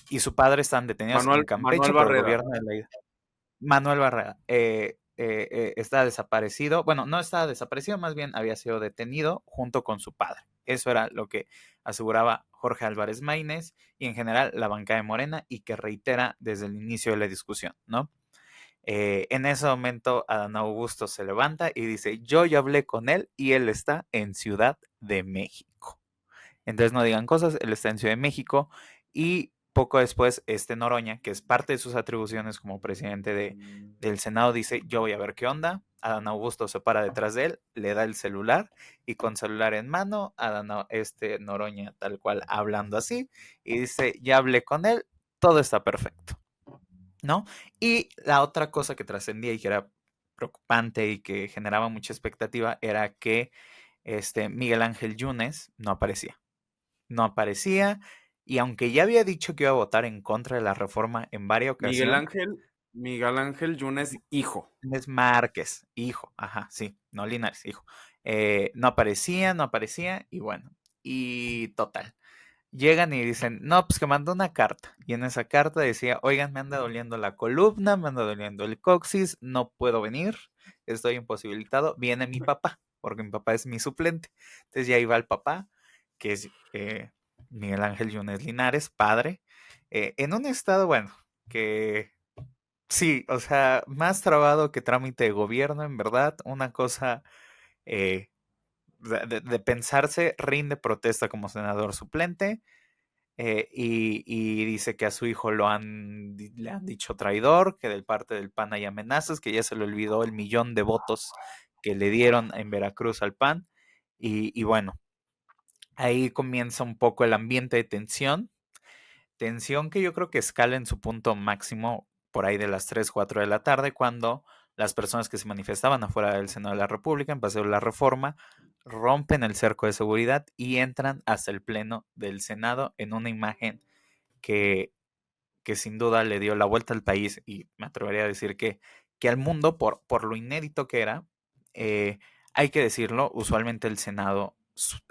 y su padre están detenidos en
Manuel
Campeche por el
Barreda.
gobierno de la Manuel Barrera está desaparecido. Bueno, no estaba desaparecido, más bien había sido detenido junto con su padre. Eso era lo que aseguraba Jorge Álvarez Maínez y en general la bancada de Morena y que reitera desde el inicio de la discusión, ¿no? En ese momento Adán Augusto se levanta y dice, yo ya hablé con él y él está en Ciudad de México. Entonces no digan cosas, él está en Ciudad de México y poco después Noroña, que es parte de sus atribuciones como presidente del Senado, dice, yo voy a ver qué onda. Adán Augusto se para detrás de él, le da el celular y con celular en mano, Noroña tal cual hablando así y dice, ya hablé con él, todo está perfecto, ¿no? Y la otra cosa que trascendía y que era preocupante y que generaba mucha expectativa era que Miguel Ángel Yunes no aparecía y aunque ya había dicho que iba a votar en contra de la reforma en varias ocasiones.
Miguel Ángel Yunes, hijo.
Es Márquez, hijo, ajá, sí, no Linares, hijo. No aparecía y bueno, y total. Llegan y dicen, no, pues que mandó una carta. Y en esa carta decía, oigan, me anda doliendo la columna, me anda doliendo el coxis, no puedo venir, estoy imposibilitado. Viene mi papá, porque mi papá es mi suplente. Entonces ya iba el papá, que es Miguel Ángel Yunes Linares, padre, en un estado, bueno, que sí, o sea, más trabado que trámite de gobierno, en verdad, una cosa eh, de pensarse, rinde protesta como senador suplente. Y dice que a su hijo le han dicho traidor, que del parte del PAN hay amenazas, que ya se le olvidó el 1,000,000 de votos que le dieron en Veracruz al PAN. Y bueno, ahí comienza un poco el ambiente de tensión que yo creo que escala en su punto máximo por ahí de las 3, 4 de la tarde, cuando las personas que se manifestaban afuera del Senado de la República en Paseo de la Reforma rompen el cerco de seguridad y entran hasta el pleno del Senado en una imagen que, que sin duda le dio la vuelta al país y me atrevería a decir que al mundo por lo inédito que era. Hay que decirlo, usualmente el Senado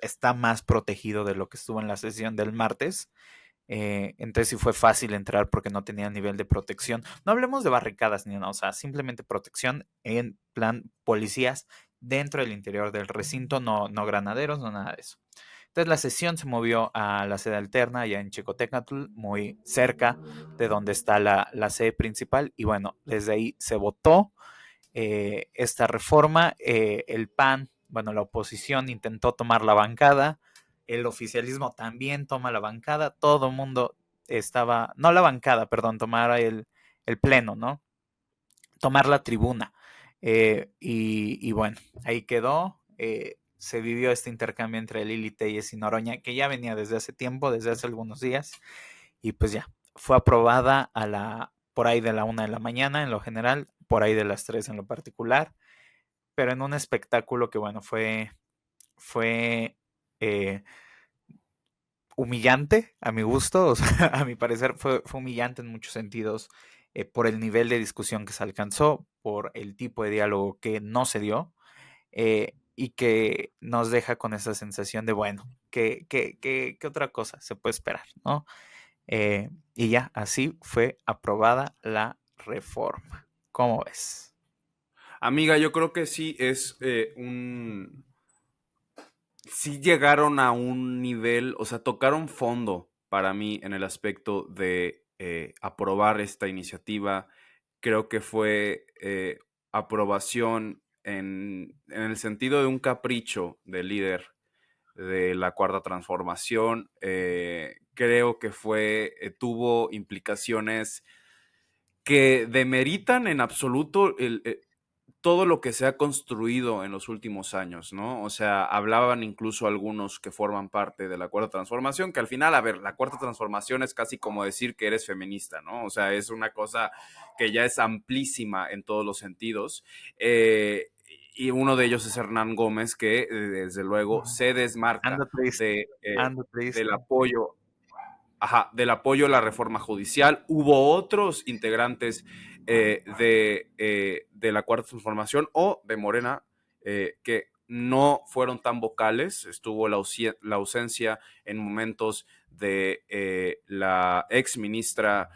está más protegido de lo que estuvo en la sesión del martes. Entonces sí fue fácil entrar porque no tenía nivel de protección. No hablemos de barricadas ni nada, o sea, simplemente protección en plan policías dentro del interior del recinto, no granaderos, no nada de eso. Entonces la sesión se movió a la sede alterna, allá en Chicotecatl, muy cerca de donde está la sede principal. Y bueno, desde ahí se votó esta reforma. El PAN la oposición intentó tomar la bancada, el oficialismo también toma la bancada, todo el mundo estaba, no la bancada, perdón, tomar el pleno, ¿no? Tomar la tribuna. Y bueno, ahí quedó. Se vivió este intercambio entre Lili Téllez y Noroña, que ya venía desde hace tiempo, desde hace algunos días, y pues ya, fue aprobada por ahí de la 1 de la mañana en lo general, por ahí de las 3 en lo particular, pero en un espectáculo que bueno, fue humillante a mi gusto, o sea, a mi parecer fue humillante en muchos sentidos, por el nivel de discusión que se alcanzó, por el tipo de diálogo que no se dio, y que nos deja con esa sensación de, bueno, ¿qué otra cosa se puede esperar, ¿no? Y ya, así fue aprobada la reforma. ¿Cómo ves?
Amiga, yo creo que sí es sí llegaron a un nivel, o sea, tocaron fondo para mí en el aspecto de aprobar esta iniciativa. Creo que fue aprobación en el sentido de un capricho del líder de la Cuarta Transformación. Creo que tuvo implicaciones que demeritan en absoluto todo lo que se ha construido en los últimos años, ¿no? O sea, hablaban incluso algunos que forman parte de la Cuarta Transformación, que al final, a ver, la Cuarta Transformación es casi como decir que eres feminista, ¿no? O sea, es una cosa que ya es amplísima en todos los sentidos. Y uno de ellos es Hernán Gómez, que desde luego se desmarca del apoyo. Ajá, del apoyo a la reforma judicial. Hubo otros integrantes de la Cuarta Transformación o de Morena que no fueron tan vocales. Estuvo la ausencia en momentos de la ex ministra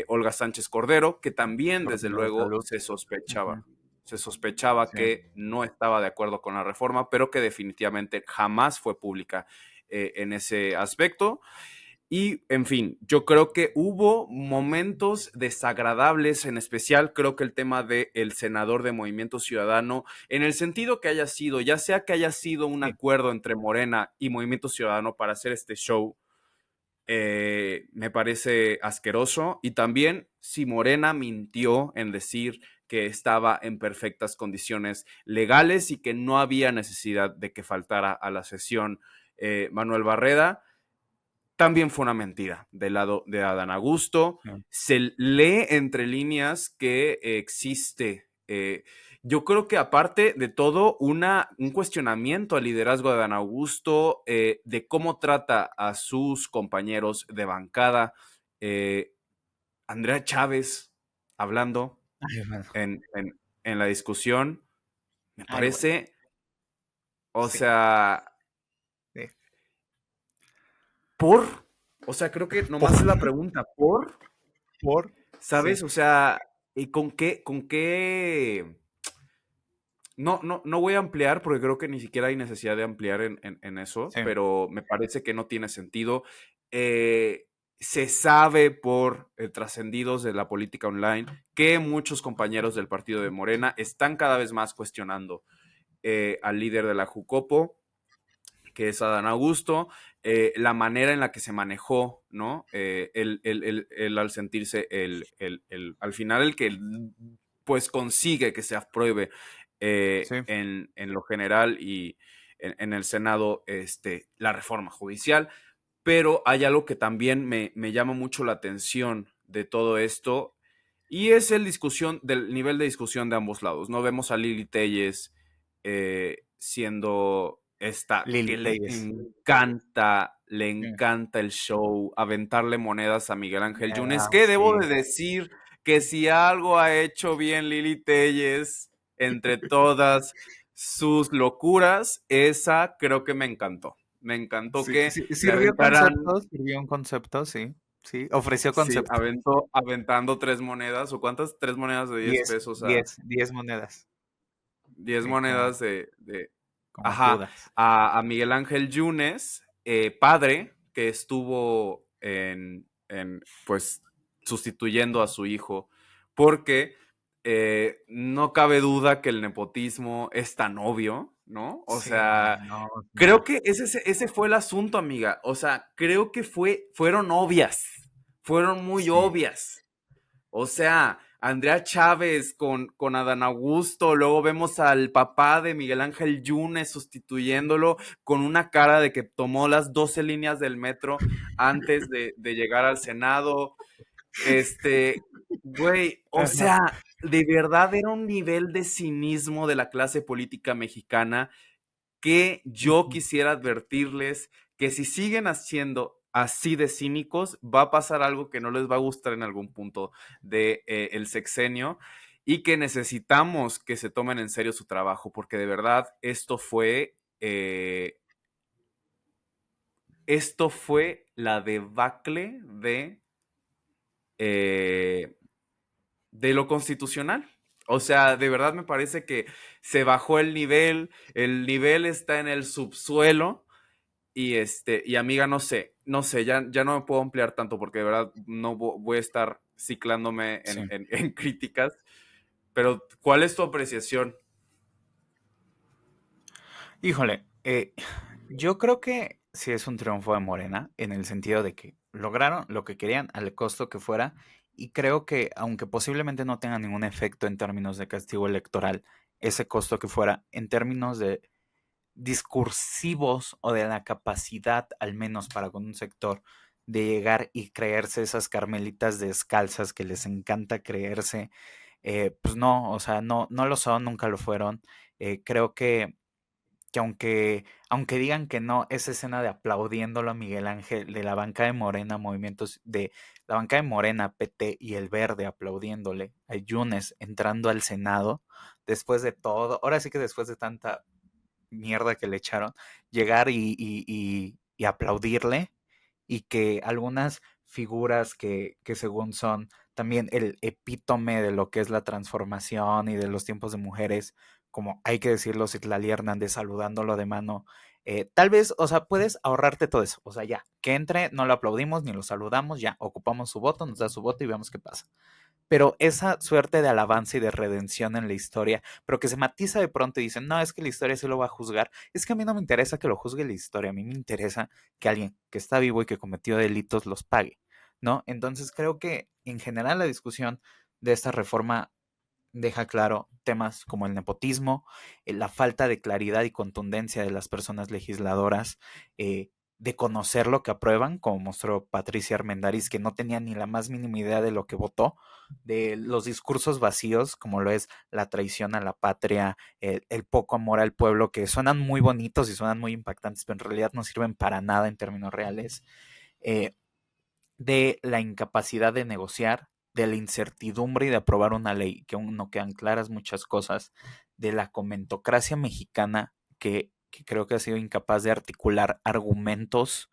Olga Sánchez Cordero, que también desde luego se sospechaba. Se sospechaba que no estaba de acuerdo con la reforma, pero que definitivamente jamás fue pública en ese aspecto. Y, en fin, yo creo que hubo momentos desagradables, en especial creo que el tema del senador de Movimiento Ciudadano, en el sentido que haya sido, ya sea que haya sido un acuerdo entre Morena y Movimiento Ciudadano para hacer este show, me parece asqueroso. Y también si Morena mintió en decir que estaba en perfectas condiciones legales y que no había necesidad de que faltara a la sesión Manuel Barreda, también fue una mentira del lado de Adán Augusto. Se lee entre líneas que existe, yo creo que aparte de todo, un cuestionamiento al liderazgo de Adán Augusto, de cómo trata a sus compañeros de bancada. Andrea Chávez hablando en la discusión, me parece, o sea... O sea, creo que nomás es la pregunta, ¿por? ¿Sabes?
Sí.
O sea, ¿y con qué? No voy a ampliar porque creo que ni siquiera hay necesidad de ampliar en eso, pero me parece que no tiene sentido. Se sabe por trascendidos de la política online que muchos compañeros del partido de Morena están cada vez más cuestionando al líder de la Jucopo, que es Adán Augusto, la manera en la que se manejó, ¿no? Él al sentirse al final el que pues consigue que se apruebe en lo general y en el Senado la reforma judicial. Pero hay algo que también me llama mucho la atención de todo esto, y es el nivel de discusión de ambos lados. No vemos a Lili Téllez siendo esta
Lili
que le
Téllez.
encanta el show, aventarle monedas a Miguel Ángel Yunes, que debo de decir que si algo ha hecho bien Lili Téllez entre todas sus locuras, esa creo que me encantó. Me encantó que le
Sirvió
aventaran...
un concepto, sí. Sí, ofreció
Sí,
concepto.
aventando 3 monedas, ¿o cuántas? 3 monedas de 10 pesos.
10 monedas.
10
Sí,
monedas
como
ajá,
Judas.
a Miguel Ángel Yunes, padre, que estuvo pues sustituyendo a su hijo, porque no cabe duda que el nepotismo es tan obvio, ¿no? O
Sí,
sea,
no,
creo que ese fue el asunto, amiga. O sea, creo que fueron obvias, fueron muy
sí.
obvias. O sea, Andrea Chávez con Adán Augusto, luego vemos al papá de Miguel Ángel Yunes sustituyéndolo con una cara de que tomó las 12 líneas del metro antes de llegar al Senado. Güey, o
Ajá.
sea, de verdad era un nivel de cinismo de la clase política mexicana que yo quisiera advertirles que si siguen haciendo así de cínicos, va a pasar algo que no les va a gustar en algún punto de el sexenio y que necesitamos que se tomen en serio su trabajo, porque de verdad esto fue la debacle eh, de lo constitucional. O sea, de verdad me parece que se bajó el nivel está en el subsuelo y amiga, no sé, ya no me puedo ampliar tanto porque de verdad no voy a estar ciclándome
Sí.
en críticas, pero ¿cuál es tu apreciación?
Híjole, yo creo que sí es un triunfo de Morena en el sentido de que lograron lo que querían al costo que fuera y creo que aunque posiblemente no tenga ningún efecto en términos de castigo electoral, ese costo que fuera en términos de discursivos o de la capacidad, al menos para con un sector, de llegar y creerse esas carmelitas descalzas que les encanta creerse, pues no, o sea, no lo son, nunca lo fueron. Creo que aunque digan que no, esa escena de aplaudiéndolo a Miguel Ángel, de la banca de Morena, movimientos de la banca de Morena, PT y el Verde aplaudiéndole a Yunes entrando al Senado, después de todo, ahora sí que después de tanta mierda que le echaron, llegar y aplaudirle y que algunas figuras que según son también el epítome de lo que es la transformación y de los tiempos de mujeres, como hay que decirlo, Citlali Hernández saludándolo de mano, tal vez, o sea, puedes ahorrarte todo eso, o sea, ya, que entre, no lo aplaudimos ni lo saludamos, ya, ocupamos su voto, nos da su voto y vemos qué pasa, pero esa suerte de alabanza y de redención en la historia, pero que se matiza de pronto y dicen, no, es que la historia sí lo va a juzgar, es que a mí no me interesa que lo juzgue la historia, a mí me interesa que alguien que está vivo y que cometió delitos los pague, ¿no? Entonces creo que en general la discusión de esta reforma deja claro temas como el nepotismo, la falta de claridad y contundencia de las personas legisladoras, de conocer lo que aprueban, como mostró Patricia Armendariz, que no tenía ni la más mínima idea de lo que votó, de los discursos vacíos, como lo es la traición a la patria, el poco amor al pueblo, que suenan muy bonitos y suenan muy impactantes, pero en realidad no sirven para nada en términos reales. Eh, de la incapacidad de negociar, de la incertidumbre y de aprobar una ley, que aún no quedan claras muchas cosas, de la comentocracia mexicana, que creo que ha sido incapaz de articular argumentos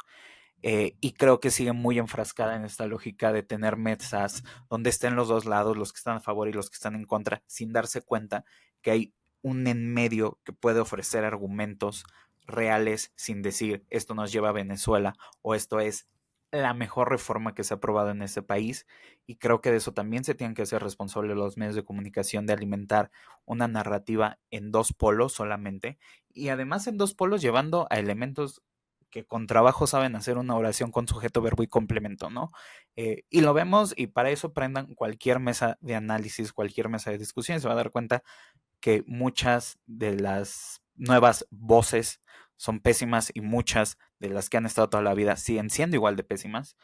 y creo que sigue muy enfrascada en esta lógica de tener mesas donde estén los dos lados, los que están a favor y los que están en contra, sin darse cuenta que hay un en medio que puede ofrecer argumentos reales sin decir esto nos lleva a Venezuela o esto es la mejor reforma que se ha aprobado en este país y creo que de eso también se tienen que hacer responsables los medios de comunicación de alimentar una narrativa en dos polos solamente y además en dos polos llevando a elementos que con trabajo saben hacer una oración con sujeto, verbo y complemento, ¿no? Y lo vemos y para eso prendan cualquier mesa de análisis, cualquier mesa de discusión, se va a dar cuenta que muchas de las nuevas voces son pésimas y muchas de las que han estado toda la vida siguen siendo igual de pésimas.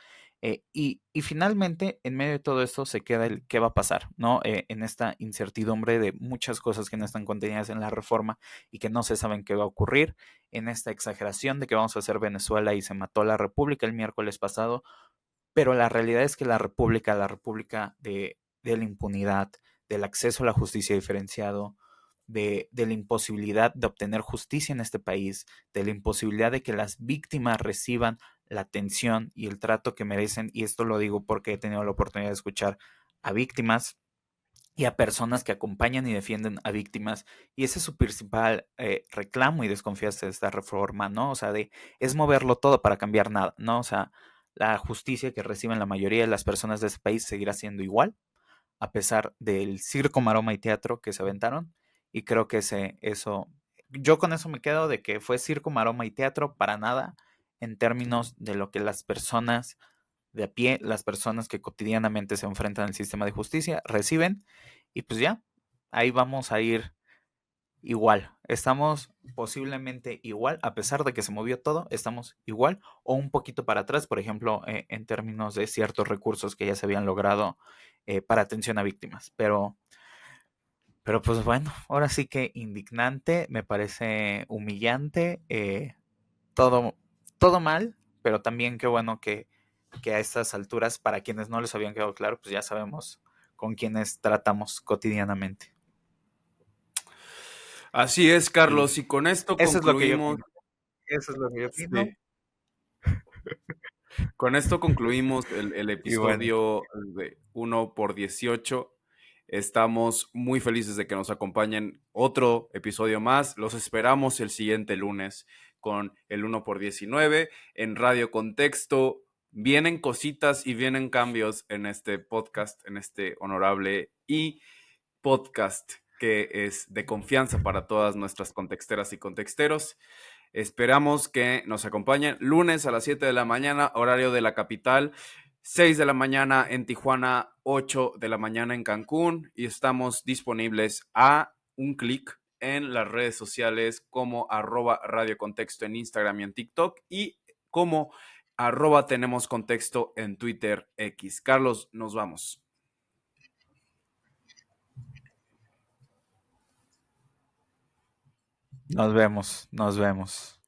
Y finalmente, en medio de todo esto, se queda el qué va a pasar, ¿no? En esta incertidumbre de muchas cosas que no están contenidas en la reforma y que no se saben qué va a ocurrir, en esta exageración de que vamos a hacer Venezuela y se mató la República el miércoles pasado, pero la realidad es que la República de la impunidad, del acceso a la justicia diferenciado, de la imposibilidad de obtener justicia en este país, de la imposibilidad de que las víctimas reciban la atención y el trato que merecen, y esto lo digo porque he tenido la oportunidad de escuchar a víctimas y a personas que acompañan y defienden a víctimas, y ese es su principal reclamo y desconfianza de esta reforma, ¿no? O sea, es moverlo todo para cambiar nada, ¿no? O sea, la justicia que reciben la mayoría de las personas de este país seguirá siendo igual, a pesar del circo, maroma y teatro que se aventaron, y creo que eso yo con eso me quedo de que fue circo, maroma y teatro para nada en términos de lo que las personas de a pie, las personas que cotidianamente se enfrentan al sistema de justicia, reciben. Y pues ya, ahí vamos a ir igual. Estamos posiblemente igual, a pesar de que se movió todo, estamos igual o un poquito para atrás, por ejemplo, en términos de ciertos recursos que ya se habían logrado para atención a víctimas. Pero pues bueno, ahora sí que indignante, me parece humillante, todo mal, pero también qué bueno que a estas alturas, para quienes no les habían quedado claro, pues ya sabemos con quienes tratamos cotidianamente.
Así es, Carlos, y con esto
Eso
concluimos.
Eso es lo que yo opino.
Sí. Con esto concluimos el episodio de 1x18. Estamos muy felices de que nos acompañen otro episodio más. Los esperamos el siguiente lunes con el 1x19 en Radio Contexto. Vienen cositas y vienen cambios en este podcast, en este honorable y podcast que es de confianza para todas nuestras contexteras y contexteros. Esperamos que nos acompañen lunes a las 7 de la mañana, horario de la capital, 6 de la mañana en Tijuana, 8 de la mañana en Cancún, y estamos disponibles a un clic en las redes sociales como @radiocontexto en Instagram y en TikTok y como @tenemoscontexto en Twitter X. Carlos, nos vamos.
Nos vemos.